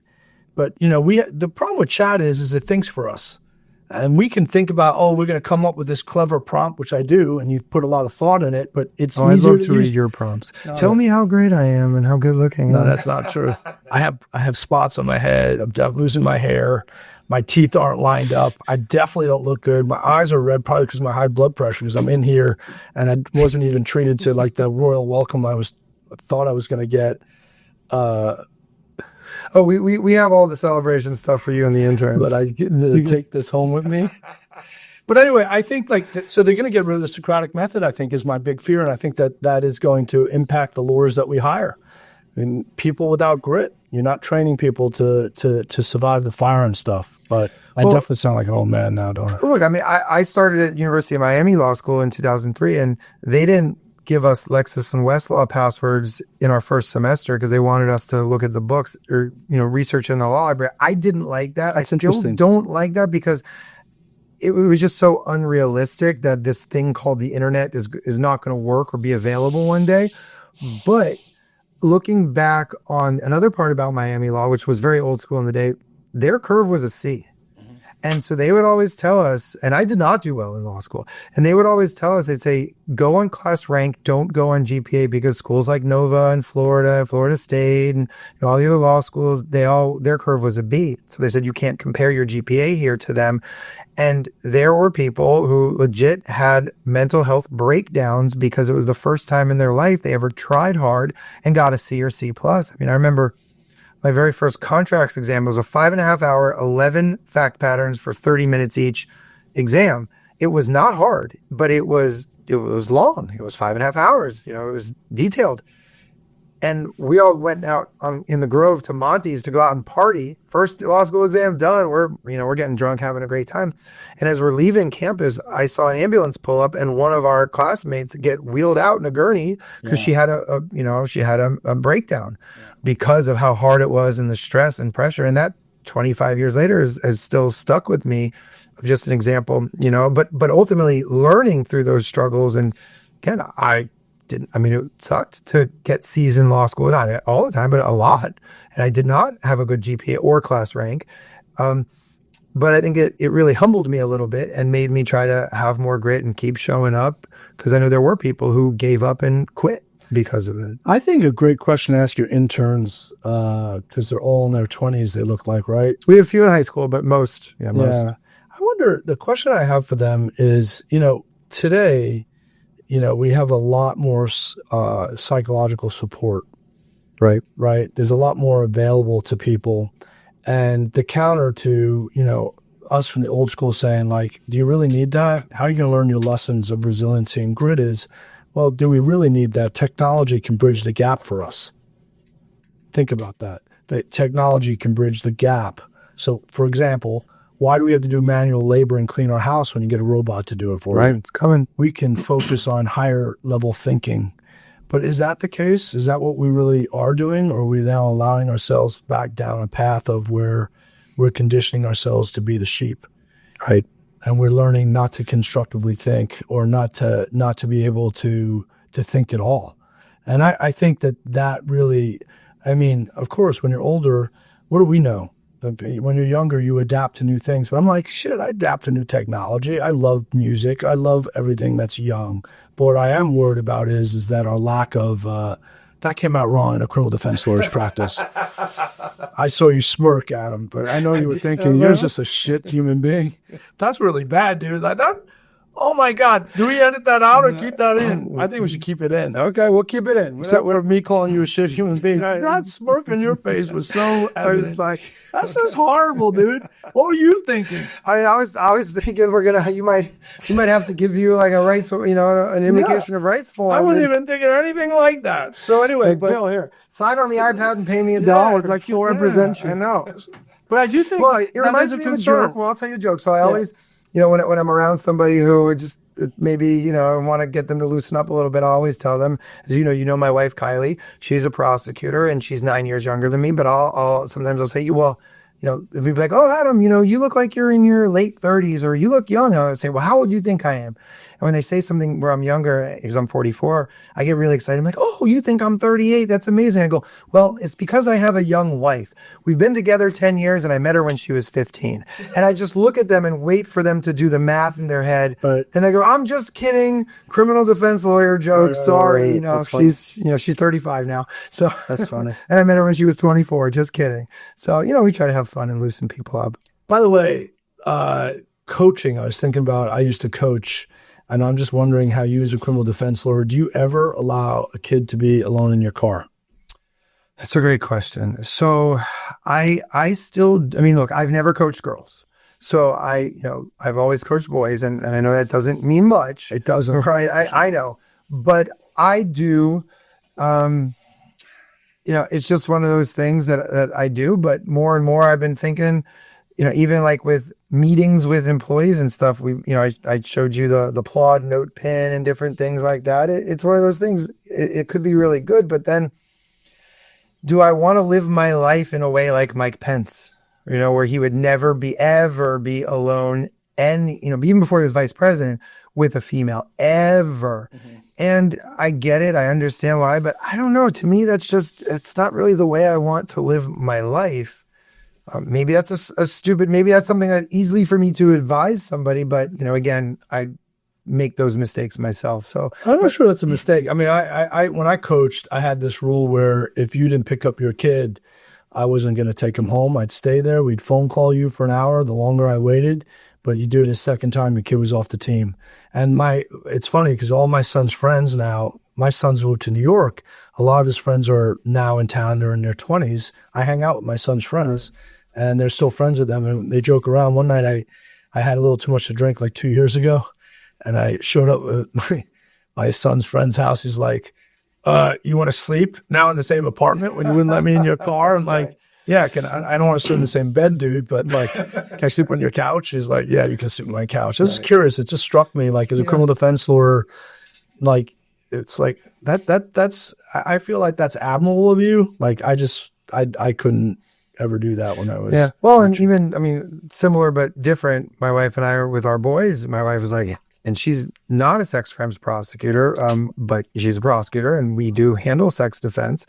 but the problem with chat is it thinks for us. And we can think about, we're going to come up with this clever prompt, which I do, and you put a lot of thought in it, but it's easier I'd love to read your prompts. Tell me how great I am and how good looking. No, that's not true. I have spots on my head. I'm definitely losing my hair. My teeth aren't lined up. I definitely don't look good. My eyes are red, probably because of my high blood pressure, because I'm in here and I wasn't even treated to like the royal welcome I thought I was going to get. We have all the celebration stuff for you and the interns. But I get to take this home with me. But anyway, I think so they're going to get rid of the Socratic method, I think, is my big fear. And I think that is going to impact the lawyers that we hire. I mean, people without grit. You're not training people to survive the fire and stuff. But I definitely sound like an old man now, don't I? Look, I mean, I started at University of Miami Law School in 2003, and they didn't give us Lexis and Westlaw passwords in our first semester because they wanted us to look at the books or, research in the law library. I didn't like that. I still don't like that because it was just so unrealistic that this thing called the internet is not going to work or be available one day. But looking back on another part about Miami law, which was very old school in the day, their curve was a C. And so they would always tell us, and I did not do well in law school, and they would always tell us, they'd say, go on class rank, don't go on GPA, because schools like Nova and Florida State, and all the other law schools, their curve was a B. So they said, you can't compare your GPA here to them. And there were people who legit had mental health breakdowns because it was the first time in their life they ever tried hard and got a C or C+. I mean, I remember my very first contracts exam was a 5.5 hour, 11 fact patterns for 30 minutes each exam. It was not hard, but it was long. It was 5.5 hours. It was detailed. And we all went out in the Grove to Monty's to go out and party. First law school exam done. We're getting drunk, having a great time. And as we're leaving campus, I saw an ambulance pull up and one of our classmates get wheeled out in a gurney because she had a breakdown because of how hard it was and the stress and pressure. And that 25 years later has still stuck with me. Just an example, but ultimately learning through those struggles. And again, it sucked to get C's in law school, not all the time, but a lot. And I did not have a good GPA or class rank. But I think it really humbled me a little bit and made me try to have more grit and keep showing up, because I know there were people who gave up and quit because of it. I think a great question to ask your interns, because they're all in their 20s, they look like, right? We have a few in high school, but most. Yeah. I wonder, the question I have for them is, today, we have a lot more psychological support. Right. There's a lot more available to people. And the counter to, us from the old school saying, like, do you really need that? How are you going to learn your lessons of resiliency and grit is, well, do we really need that? Technology can bridge the gap for us. Think about that. The technology can bridge the gap. So, for example, why do we have to do manual labor and clean our house when you get a robot to do it for you? Right, it's coming. We can focus on higher level thinking. But is that the case? Is that what we really are doing? Or are we now allowing ourselves back down a path of where we're conditioning ourselves to be the sheep? Right. And we're learning not to constructively think, or not to be able to think at all. And I think that really, of course, when you're older, what do we know? When you're younger, you adapt to new things. But I'm like, shit, I adapt to new technology. I love music. I love everything that's young. But what I am worried about is that our lack of, that came out wrong in a criminal defense lawyer's practice. I saw you smirk, Adam, but I know you were thinking, you're just a shit human being. That's really bad, dude. Like that. Oh my God. Do we edit that out or keep that in? I think we should keep it in. Okay, we'll keep it in. Except with me calling you a shit human being. That smirk on your face was so evident. I was like, that's just horrible, dude. What were you thinking? I was thinking you might have to give you like a rights, an invocation of rights form. I wasn't even thinking anything like that. So anyway, Bill, here, sign on the iPad and pay me $1 like you'll represent you. I know. But I do think it reminds me of a joke. Well, I'll tell you a joke. So I always, when I'm around somebody who just maybe, I want to get them to loosen up a little bit, I always tell them, as you know my wife, Kylie, she's a prosecutor and she's 9 years younger than me, but sometimes I'll say, well, if you'd be like, oh, Adam, you look like you're in your late 30s, or you look young. I would say, well, how old do you think I am? And when they say something where I'm younger, because I'm 44, I get really excited. I'm like, oh, you think I'm 38? That's amazing. I go, well, it's because I have a young wife. We've been together 10 years and I met her when she was 15. And I just look at them and wait for them to do the math in their head. Right. And I go, I'm just kidding. Criminal defense lawyer joke. Right, sorry. She's 35 now. So that's funny. And I met her when she was 24. Just kidding. So, we try to have fun and loosen people up. By the way, coaching, I was thinking about, I used to coach, and I'm just wondering how you as a criminal defense lawyer, do you ever allow a kid to be alone in your car? That's a great question. So I still, look, I've never coached girls. So I've always coached boys, and I know that doesn't mean much. It doesn't. Right. I know, but I do, it's just one of those things that I do, but more and more I've been thinking, even like with meetings with employees and stuff, I showed you the Plod note pin and different things like that. It's one of those things, it could be really good, but then do I want to live my life in a way like Mike Pence, where he would never ever be alone, and, even before he was vice president, with a female, ever. Mm-hmm. And I get it. I understand why, but I don't know. To me, it's not really the way I want to live my life. Maybe that's maybe that's something that easily for me to advise somebody, but, again, I make those mistakes myself. So I'm not sure that's a mistake. I when I coached, I had this rule where if you didn't pick up your kid, I wasn't going to take him home. I'd stay there. We'd phone call you for an hour. The longer I waited, but you do it a second time, your kid was off the team. And it's funny because all my son's friends now, my son's moved to New York. A lot of his friends are now in town. They're in their 20s. I hang out with my son's friends, and they're still friends with them. And they joke around. One night I had a little too much to drink like 2 years ago, and I showed up at my son's friend's house. He's like, you want to sleep now in the same apartment when you wouldn't let me in your car? I'm like, yeah, I don't want to sleep in the same bed, dude, but like, can I sleep on your couch? He's like, yeah, you can sleep on my couch. I was just curious. It just struck me, like, as a criminal defense lawyer, like, it's like that's, I feel like that's admirable of you. Like, I couldn't ever do that when I was. Yeah. Well, and even, I mean, similar but different. My wife and I are with our boys. My wife was like, and she's not a sex crimes prosecutor, but she's a prosecutor and we do handle sex defense.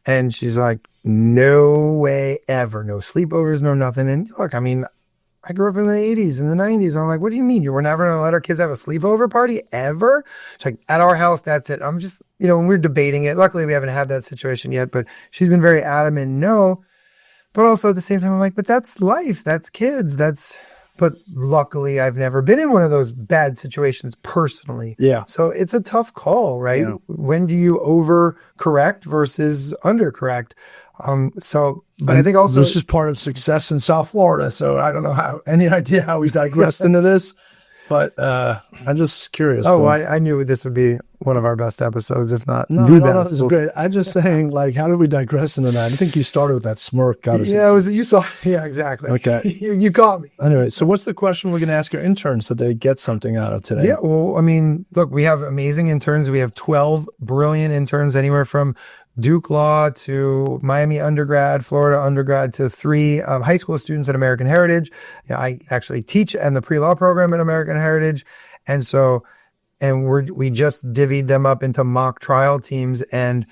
And she's like, no way ever, no sleepovers, no nothing. And look, I mean, I grew up in the 80s and the 90s. I'm like, what do you mean? You were never going to let our kids have a sleepover party ever? It's like, at our house, that's it. I'm just, when we're debating it, luckily we haven't had that situation yet, but she's been very adamant, no. But also at the same time, I'm like, but that's life. That's kids. But luckily I've never been in one of those bad situations personally. Yeah. So it's a tough call, right? Yeah. When do you overcorrect versus undercorrect? But I think also this is part of success in South Florida. So I don't know any idea how we digressed into this, but I'm just curious. Oh, I knew this would be one of our best episodes, if not the best. This is great. I'm just saying, like, how did we digress into that? I think you started with that smirk. Yeah, you saw. Yeah, exactly. Okay. you caught me. Anyway, so what's the question we're going to ask our interns so they get something out of today? Yeah, well, I mean, look, we have amazing interns. We have 12 brilliant interns, anywhere from Duke Law to Miami undergrad, Florida undergrad, to 3 high school students at American Heritage. I actually teach in the pre-law program at American Heritage. And so, we just divvied them up into mock trial teams, and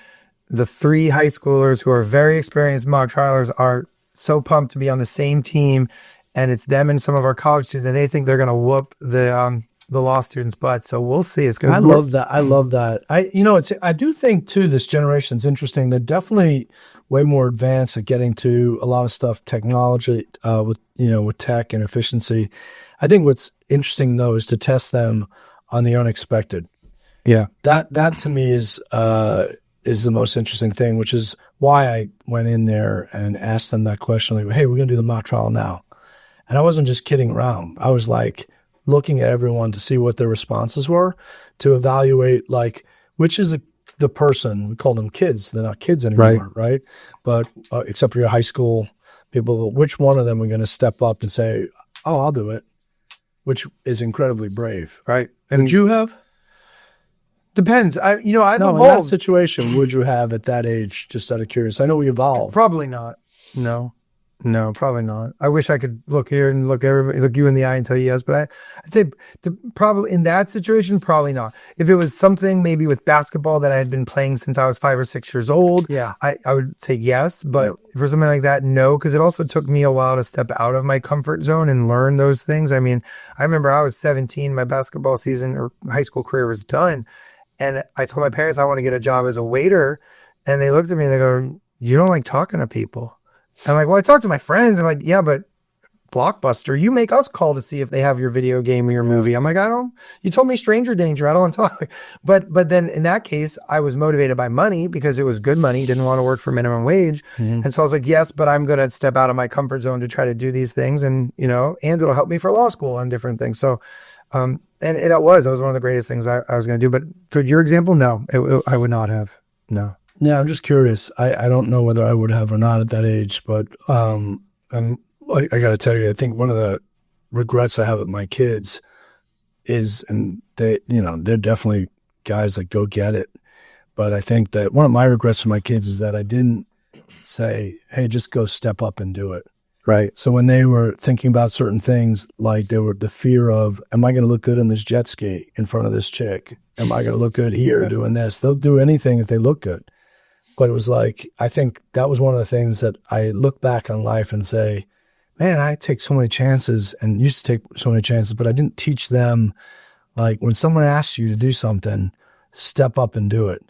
the 3 high schoolers who are very experienced mock trialers are so pumped to be on the same team, and it's them and some of our college students, and they think they're going to whoop the law students' butts. So we'll see. It's going to. I love that. I do think too, this generation's interesting. They're definitely way more advanced at getting to a lot of stuff, technology, with tech and efficiency. I think what's interesting though is to test them on the unexpected. Yeah. That to me is the most interesting thing, which is why I went in there and asked them that question, like, hey, we're going to do the mock trial now. And I wasn't just kidding around. I was like looking at everyone to see what their responses were, to evaluate, like, which is the person. We call them kids. They're not kids anymore, right? But except for your high school people, which one of them are going to step up and say, oh, I'll do it, which is incredibly brave, right? And would you have? Depends. I've evolved. In that situation, would you have at that age, just out of curiosity? I know we evolved. Probably not. No, probably not. I wish I could look here and look you in the eye and tell you yes, but I'd say probably in that situation, probably not. If it was something maybe with basketball that I had been playing since I was 5 or 6 years old, yeah, I would say yes. But for something like that, no, because it also took me a while to step out of my comfort zone and learn those things. I mean, I remember I was 17, my basketball season or high school career was done. And I told my parents I want to get a job as a waiter. And they looked at me and they go, you don't like talking to people. I'm like, well, I talk to my friends. I'm like, yeah, but Blockbuster, you make us call to see if they have your video game or your movie. I'm like, you told me stranger danger. I don't want to talk. But then in that case, I was motivated by money because it was good money. Didn't want to work for minimum wage. Mm-hmm. And so I was like, yes, but I'm going to step out of my comfort zone to try to do these things. And, and it'll help me for law school and different things. So, and that was one of the greatest things I was going to do. But for your example, no, I would not have. No. Yeah, I'm just curious. I don't know whether I would have or not at that age, but and I got to tell you, I think one of the regrets I have with my kids is, and they're definitely guys that go get it, but I think that one of my regrets for my kids is that I didn't say, hey, just go step up and do it. Right. So when they were thinking about certain things, like they were the fear of, am I going to look good in this jet ski in front of this chick? Am I going to look good here doing this? They'll do anything if they look good. But it was like, I think that was one of the things that I look back on life and say, man, I take so many chances and used to take so many chances, but I didn't teach them, like, when someone asks you to do something, step up and do it.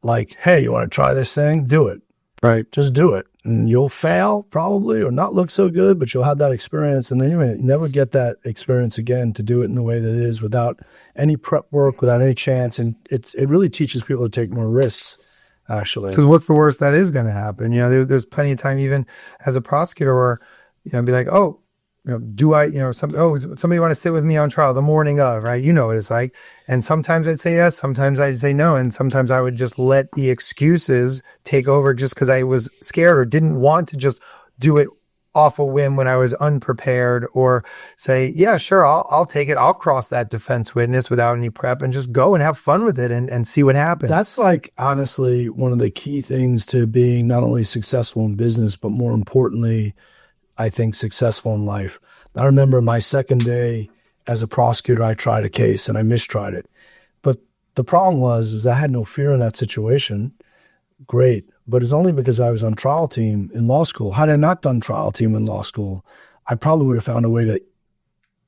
Like, hey, you want to try this thing? Do it. Right. Just do it. And you'll fail probably or not look so good, but you'll have that experience. And then you may never get that experience again to do it in the way that it is without any prep work, without any chance. And it really teaches people to take more risks. Actually, because what's the worst that is going to happen? There's plenty of time, even as a prosecutor, where I'd be like, oh, somebody want to sit with me on trial the morning of, right? You know what it's like. And sometimes I'd say yes, sometimes I'd say no. And sometimes I would just let the excuses take over just because I was scared or didn't want to just do it off a whim when I was unprepared, or say, yeah, sure, I'll take it. I'll cross that defense witness without any prep and just go and have fun with it and see what happens. That's like, honestly, one of the key things to being not only successful in business, but more importantly, I think successful in life. I remember my second day as a prosecutor, I tried a case and I mistried it. But the problem is I had no fear in that situation. Great. But it's only because I was on trial team in law school. Had I not done trial team in law school, I probably would have found a way to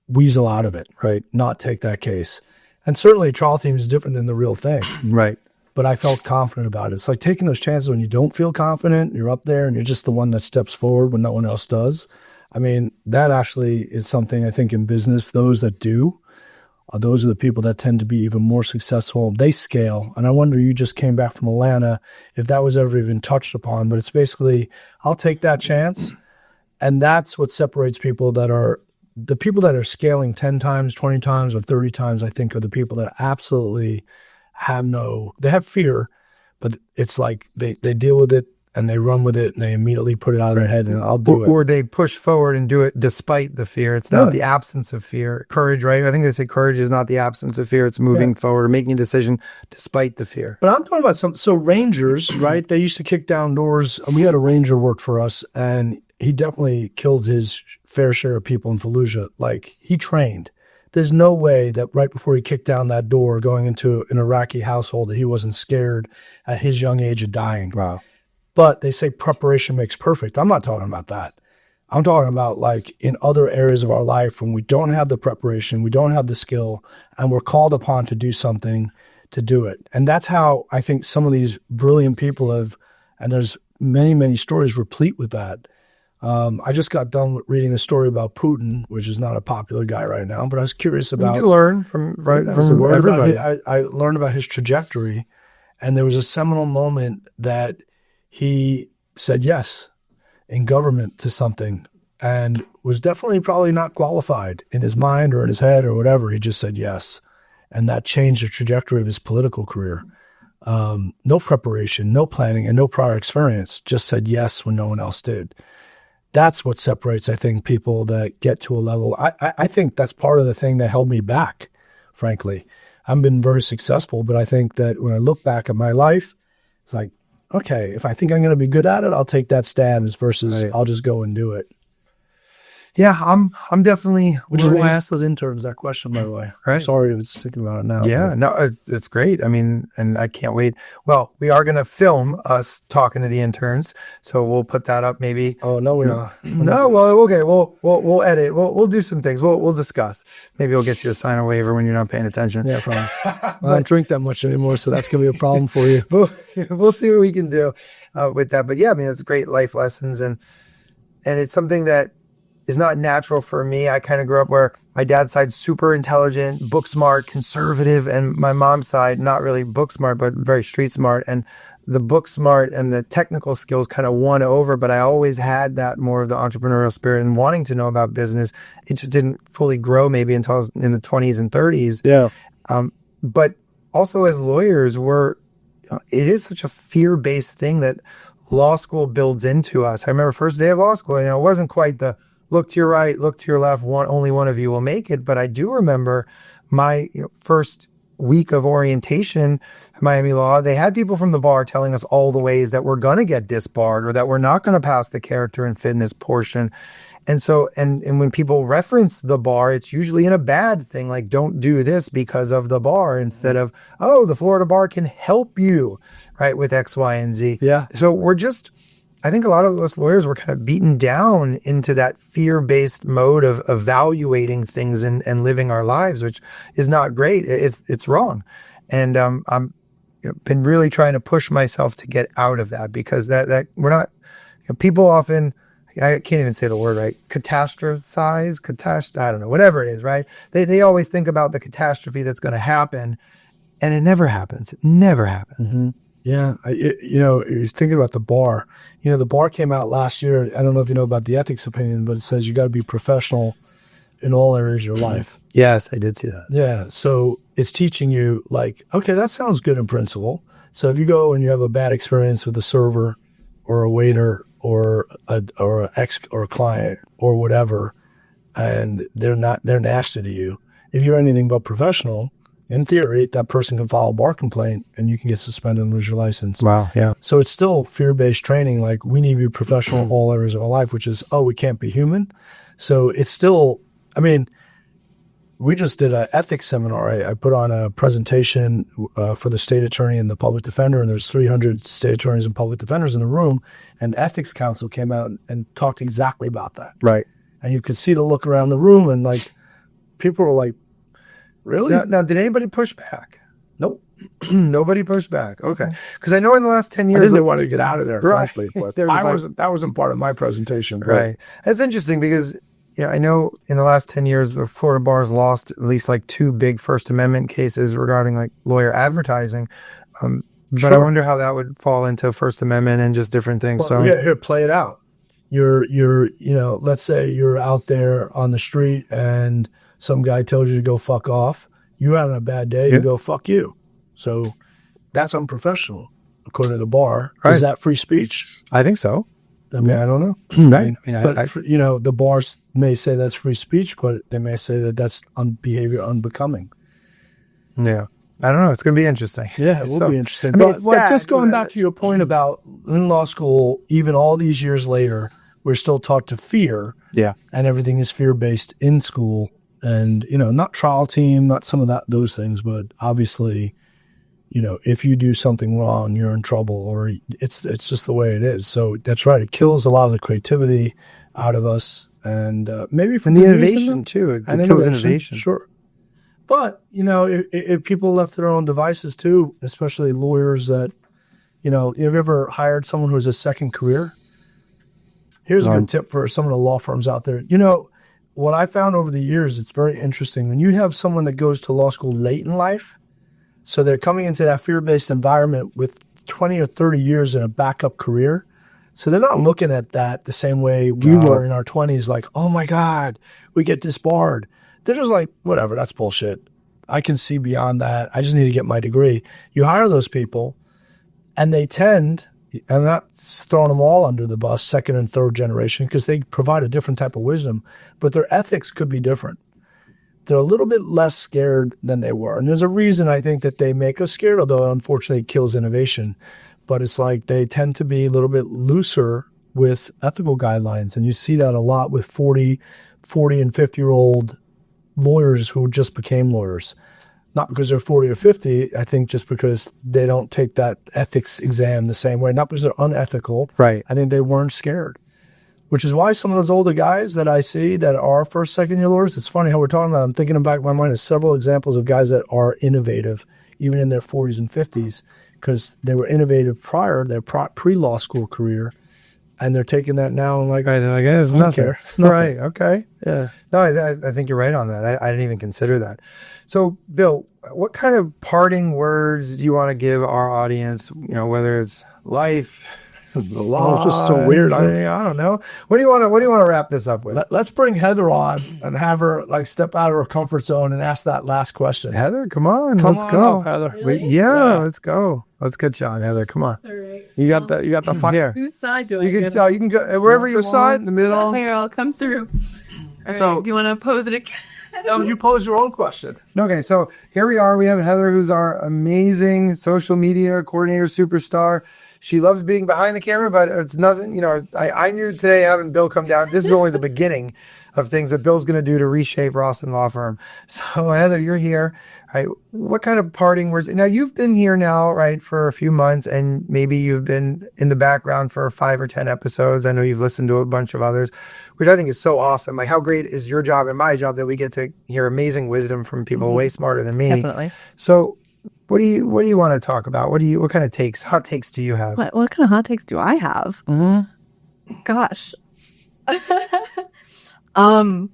weasel out of it, right? Not take that case. And certainly trial team is different than the real thing. Right. But I felt confident about it. It's like taking those chances when you don't feel confident, you're up there and you're just the one that steps forward when no one else does. I mean, that actually is something I think in business, those that do, those are the people that tend to be even more successful. They scale. And I wonder, you just came back from Atlanta, if that was ever even touched upon. But it's basically, I'll take that chance. And that's what separates people that are, the people that are scaling 10 times, 20 times, or 30 times, I think are the people that absolutely they have fear, but it's like they deal with it and they run with it and they immediately put it out of their head and I'll do it. Or they push forward and do it despite the fear. It's not the absence of fear. Courage, right? I think they say courage is not the absence of fear. It's moving forward, making a decision despite the fear. But I'm talking about so Rangers, right? They used to kick down doors. We had a Ranger work for us and he definitely killed his fair share of people in Fallujah. Like, he trained. There's no way that right before he kicked down that door going into an Iraqi household that he wasn't scared at his young age of dying. Wow. But they say preparation makes perfect. I'm not talking about that. I'm talking about like in other areas of our life when we don't have the preparation, we don't have the skill, and we're called upon to do something to do it. And that's how I think some of these brilliant people have, and there's many, many stories replete with that. I just got done reading a story about Putin, which is not a popular guy right now, but I was curious about. You learn from everybody. I learned about his trajectory, and there was a seminal moment that he said yes in government to something and was definitely probably not qualified in his mind or in his head or whatever. He just said yes. And that changed the trajectory of his political career. No preparation, no planning, and no prior experience, just said yes when no one else did. That's what separates, I think, people that get to a level. I think that's part of the thing that held me back, frankly. I've been very successful, but I think that when I look back at my life, it's like, okay, if I think I'm going to be good at it, I'll take that stand versus I'll just go and do it. Yeah, I'm definitely. Which is why I asked those interns that question, by the way. Right. Sorry, I was thinking about it now. Yeah, no, it's great. I mean, and I can't wait. Well, we are going to film us talking to the interns, so we'll put that up maybe. Oh no, we're not. No, well, okay, we'll edit. We'll do some things. We'll discuss. Maybe we'll get you to sign a waiver when you're not paying attention. Yeah, probably. I don't drink that much anymore, so that's going to be a problem for you. We'll see what we can do with that. But yeah, I mean, it's great life lessons, and it's something that is not natural for me. I kind of grew up where my dad's side super intelligent, book smart, conservative, and my mom's side not really book smart, but very street smart. And the book smart and the technical skills kind of won over, but I always had that more of the entrepreneurial spirit and wanting to know about business. It just didn't fully grow maybe until I was in the 20s and 30s. Yeah. But also as lawyers, it is such a fear-based thing that law school builds into us. I remember first day of law school, it wasn't quite the look to your right, look to your left, only one of you will make it. But I do remember my first week of orientation at Miami Law, they had people from the bar telling us all the ways that we're going to get disbarred or that we're not going to pass the character and fitness portion. And so, and when people reference the bar, it's usually in a bad thing, like don't do this because of the bar, instead of, oh, the Florida bar can help you, right, with X, Y, and Z. Yeah. So I think a lot of us lawyers were kind of beaten down into that fear-based mode of evaluating things and living our lives, which is not great. It's wrong. And I'm been really trying to push myself to get out of that, because that we're not, people often, I can't even say the word right, catastrophize, I don't know, whatever it is, right? They always think about the catastrophe that's going to happen, and it never happens. It never happens. Mm-hmm. Yeah. You're thinking about the bar. The bar came out last year. I don't know if you know about the ethics opinion, but it says you got to be professional in all areas of your life. Yes, I did see that. Yeah. So it's teaching you like, okay, that sounds good in principle. So if you go and you have a bad experience with a server or a waiter or a client or whatever, and they're nasty to you, if you're anything but professional, in theory, that person can file a bar complaint and you can get suspended and lose your license. Wow. Yeah. So it's still fear-based training. Like, we need to be professional in all areas of our life, which is, we can't be human. So it's still, we just did an ethics seminar. I put on a presentation for the state attorney and the public defender, and there's 300 state attorneys and public defenders in the room, and ethics counsel came out and talked exactly about that. Right. And you could see the look around the room, and like, people were like, really? Now, did anybody push back? Nope. Nobody pushed back. Okay. Because I know in the last 10 years. I didn't want to get out of there, Right. frankly. But There that wasn't part of my presentation. But Right. That's interesting because, I know in the last 10 years, the Florida bar has lost at least like 2 big First Amendment cases regarding like lawyer advertising. But I Sure. wonder how that would fall into First Amendment and just different things. Well, yeah, here, play it out. You're, let's say you're out there on the street and some guy tells you to go fuck off. You're having a bad day. Yeah. You go, fuck you. So that's unprofessional, according to the bar. Right. Is that free speech? I think so. I don't know. Right. The bars may say that's free speech, but they may say that that's behavior unbecoming. Yeah. I don't know. It's going to be interesting. Yeah, it will be interesting. it's But sad, just going but- back to your point about in law school, even all these years later, we're still taught to fear. Yeah. And everything is fear-based in school. And, not trial team, not some of those things, but obviously, if you do something wrong, you're in trouble, or it's just the way it is. So that's right. It kills a lot of the creativity out of us, and maybe And the innovation too. It kills innovation. Sure. But, if people left to their own devices too, especially lawyers that, have you ever hired someone who has a second career? Here's a good tip for some of the law firms out there. What I found over the years, it's very interesting. When you have someone that goes to law school late in life, so they're coming into that fear-based environment with 20 or 30 years in a backup career. So they're not looking at that the same way we were in our 20s, like, oh my God, we get disbarred. They're just like, whatever, that's bullshit. I can see beyond that. I just need to get my degree. You hire those people, and they tend, I'm not throwing them all under the bus, second and third generation, because they provide a different type of wisdom, but their ethics could be different. They're a little bit less scared than they were. And there's a reason I think that they make us scared, although unfortunately it kills innovation. But it's like they tend to be a little bit looser with ethical guidelines. And you see that a lot with 40 and 50-year-old lawyers who just became lawyers. Not because they're 40 or 50, I think just because they don't take that ethics exam the same way. Not because they're unethical. Right. I think they weren't scared. Which is why some of those older guys that I see that are first, second-year lawyers, it's funny how we're talking about them. I'm thinking back in my mind of several examples of guys that are innovative, even in their 40s and 50s, because they were innovative prior, their pre-law school career, and they're taking that now and like, I guess don't nothing. care. It's nothing. Right. Okay. Yeah. No, I think you're right on that. I didn't even consider that. So, Bill, what kind of parting words do you want to give our audience, whether it's life, the law? It's just so weird. I don't know. What do you want to wrap this up with? Let's bring Heather on and have her like step out of her comfort zone and ask that last question. Heather, come on. Come let's on go. up, Heather. Really? Yeah, let's go. Let's get you on, Heather. Come on. All right. You got the fun. Here. Whose side do I You can get tell. You can go wherever you Your side? want, in the middle. Here, I'll come through. All right. So- Do you want to pose it again? No, you pose your own question. Okay, so here we are. We have Heather, who's our amazing social media coordinator superstar. She loves being behind the camera, but it's nothing, I knew today having Bill come down, this is only the beginning of things that Bill's going to do to reshape Rossen Law Firm. So Heather, you're here. Right? What kind of parting words? Now you've been here now, right, for a few months, and maybe you've been in the background for 5 or 10 episodes. I know you've listened to a bunch of others, which I think is so awesome. Like, how great is your job and my job that we get to hear amazing wisdom from people way smarter than me. Definitely. So what do you want to talk about? What kind of hot takes do you have? What kind of hot takes do I have? Gosh. Don't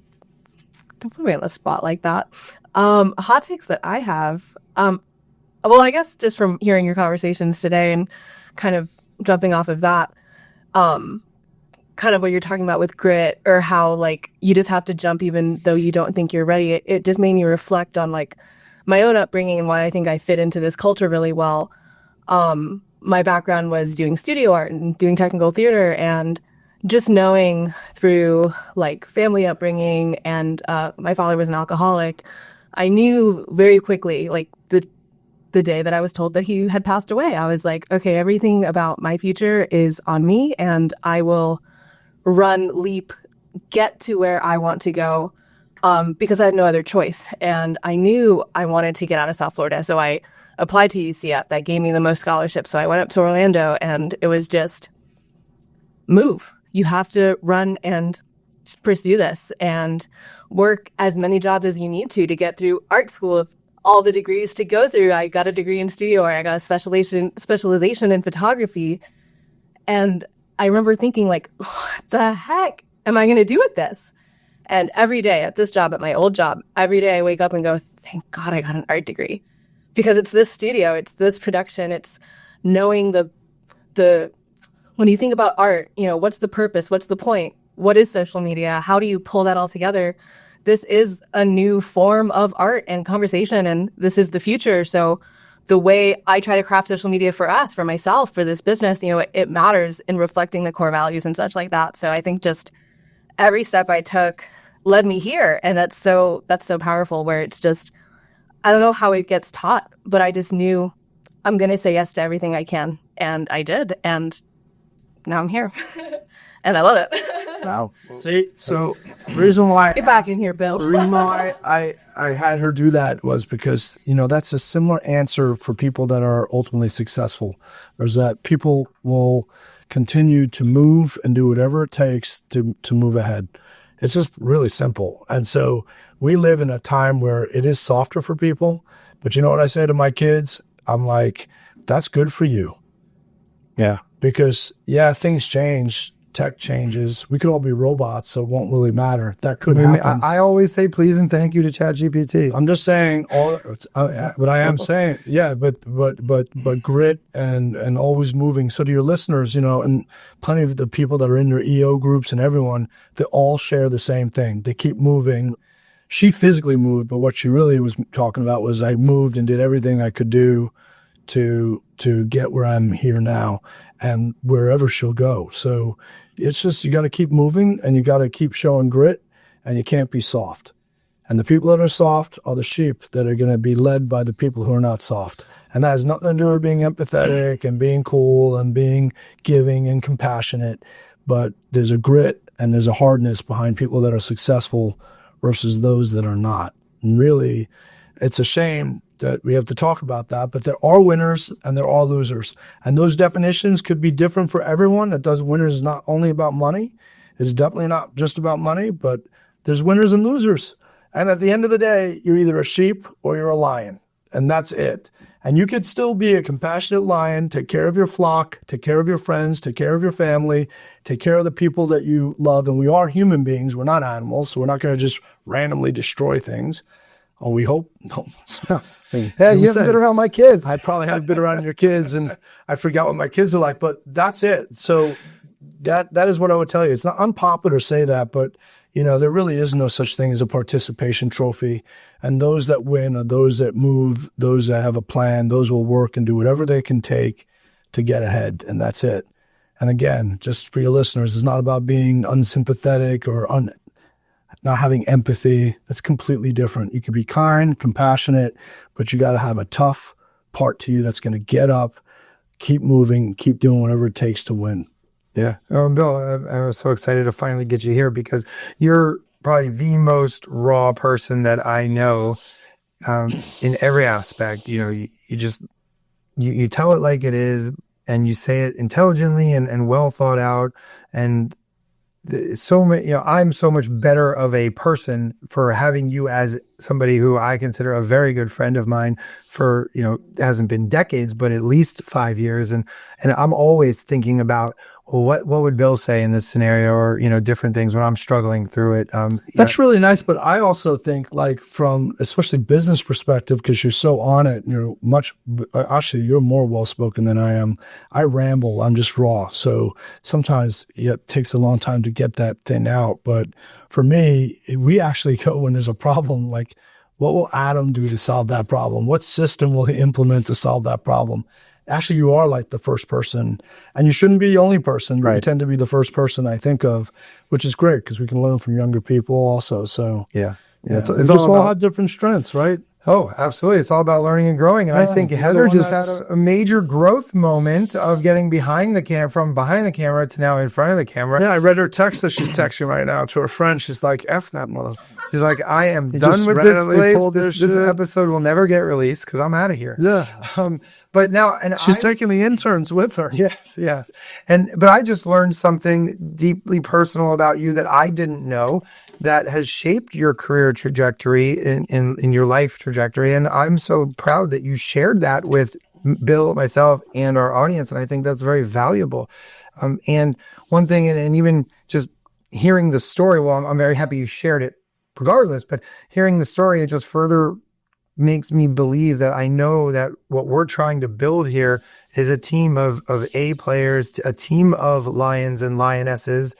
put me on the spot like that. Hot takes that I have. Well, I guess just from hearing your conversations today and kind of jumping off of that, kind of what you're talking about with grit, or how like you just have to jump even though you don't think you're ready. It just made me reflect on like my own upbringing and why I think I fit into this culture really well. My background was doing studio art and doing technical theater, and just knowing through like family upbringing and my father was an alcoholic, I knew very quickly, like the day that I was told that he had passed away, I was like, okay, everything about my future is on me, and I will run, leap, get to where I want to go, because I had no other choice. And I knew I wanted to get out of South Florida. So I applied to UCF. That gave me the most scholarships. So I went up to Orlando, and it was just move. You have to run and just pursue this and work as many jobs as you need to get through art school. All the degrees to go through. I got a degree in studio art. I got a specialization in photography. And I remember thinking like, what the heck am I going to do with this? And every day at this job, at my old job, every day I wake up and go, thank God I got an art degree, because it's this studio, it's this production, it's knowing when you think about art, you know, what's the purpose? What's the point? What is social media? How do you pull that all together? This is a new form of art and conversation, and this is the future. So the way I try to craft social media for us, for myself, for this business, you know, it matters in reflecting the core values and such like that. So I think just every step I took led me here. And that's so powerful, where it's just, I don't know how it gets taught, but I just knew I'm going to say yes to everything I can. And I did. And now I'm here. And I love it. Wow. See, so the reason why Get back in here, Bill. the reason why I had her do that was because, you know, that's a similar answer for people that are ultimately successful. Is that people will continue to move and do whatever it takes to move ahead. It's just really simple. And so we live in a time where it is softer for people. But you know what I say to my kids? I'm like, that's good for you. Yeah. Because, yeah, things change. Tech changes. We could all be robots, so it won't really matter. That could happen. I always say please and thank you to ChatGPT. I'm just saying but I am saying, yeah, but grit and always moving. So to your listeners, you know, and plenty of the people that are in your EO groups and everyone, they all share the same thing. They keep moving. She physically moved, but what she really was talking about was I moved and did everything I could do to get where I'm here now and wherever she'll go. So it's just, you got to keep moving and you got to keep showing grit, and you can't be soft. And the people that are soft are the sheep that are going to be led by the people who are not soft. And that has nothing to do with being empathetic and being cool and being giving and compassionate. But there's a grit and there's a hardness behind people that are successful versus those that are not. And really, it's a shame that we have to talk about that, but there are winners and there are losers. And those definitions could be different for everyone. Winners is not only about money. It's definitely not just about money, but there's winners and losers. And at the end of the day, you're either a sheep or you're a lion, and that's it. And you could still be a compassionate lion, take care of your flock, take care of your friends, take care of your family, take care of the people that you love. And we are human beings. We're not animals, so we're not going to just randomly destroy things. Oh, we hope. No. Hey, you haven't been around my kids. I probably haven't been around your kids, and I forgot what my kids are like, but that's it. So that is what I would tell you. It's not unpopular to say that, but, you know, there really is no such thing as a participation trophy. And those that win are those that move, those that have a plan, those will work and do whatever they can take to get ahead, and that's it. And again, just for your listeners, it's not about being unsympathetic or not having empathy. That's completely different. You can be kind, compassionate, but you got to have a tough part to you that's going to get up, keep moving, keep doing whatever it takes to win. Yeah. Bill, I was so excited to finally get you here because you're probably the most raw person that I know in every aspect. You know, you tell it like it is, and you say it intelligently and well thought out, and so many, you know, I'm so much better of a person for having you as somebody who I consider a very good friend of mine for, hasn't been decades, but at least 5 years. And I'm always thinking about, well, what would Bill say in this scenario, or, different things when I'm struggling through it. That's really nice. But I also think, like, from especially business perspective, because you're so on it, and you're more well-spoken than I am. I ramble. I'm just raw. So sometimes it takes a long time to get that thing out. But for me, we actually go when there's a problem, like, what will Adam do to solve that problem? What system will he implement to solve that problem? Actually, you are like the first person, and you shouldn't be the only person. Right. You tend to be the first person I think of, which is great because we can learn from younger people also. So it's just all have different strengths, right? Oh, absolutely. It's all about learning and growing. And I think Heather just had a major growth moment of getting from behind the camera to now in front of the camera. Yeah, I read her text that she's texting right now to her friend. She's like, F that mother. She's like, I am done with this place. This episode will never get released because I'm out of here. Yeah. But now, and she's taking the interns with her. Yes. But I just learned something deeply personal about you that I didn't know, that has shaped your career trajectory in your life trajectory. And I'm so proud that you shared that with Bill, myself, and our audience. And I think that's very valuable. And one thing, and even just hearing the story, well, I'm very happy you shared it regardless, but hearing the story, it just further makes me believe that I know that what we're trying to build here is a team of A players, a team of lions and lionesses.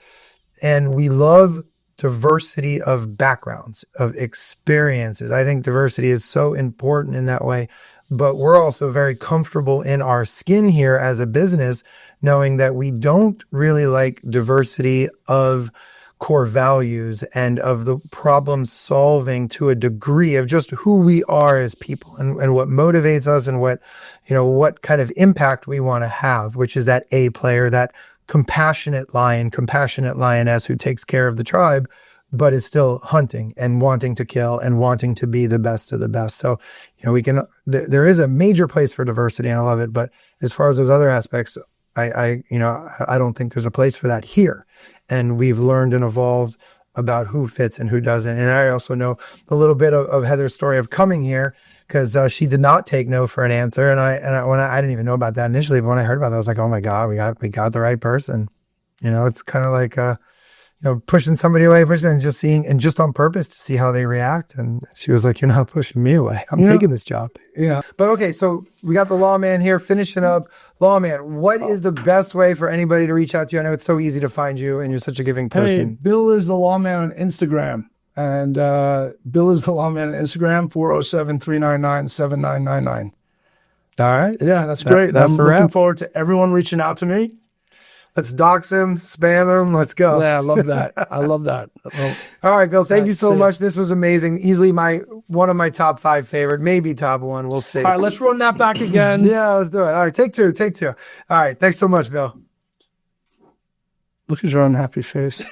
And we love diversity of backgrounds, of experiences. I think diversity is so important in that way, but we're also very comfortable in our skin here as a business, knowing that we don't really like diversity of core values and of the problem solving to a degree of just who we are as people and what motivates us and what kind of impact we want to have, which is that A player, that compassionate lion, compassionate lioness who takes care of the tribe, but is still hunting and wanting to kill and wanting to be the best of the best. So, there is a major place for diversity and I love it. But as far as those other aspects, I don't think there's a place for that here. And we've learned and evolved about who fits and who doesn't. And I also know a little bit of Heather's story of coming here, because she did not take no for an answer. And I didn't even know about that initially, but when I heard about that, I was like, oh my God, we got the right person. It's kind of like, pushing somebody away, and just seeing, and just on purpose to see how they react. And she was like, you're not pushing me away. I'm taking this job. Yeah. But okay, so we got the lawman here finishing up. Lawman, what is the best way for anybody to reach out to you? I know it's so easy to find you and you're such a giving person. Hey, Bill is the lawman on Instagram. And Bill is the lawman on Instagram, 407-399-7999. All right. Yeah, that's great. That's I'm looking forward to everyone reaching out to me. Let's dox him, spam him. Let's go. Yeah, I love that. Well, all right, Bill, thank you so much. This was amazing. Easily one of my top 5 favorite, maybe top 1. We'll see. All right, let's run that back again. Yeah, let's do it. All right, take two. All right, thanks so much, Bill. Look at your unhappy face.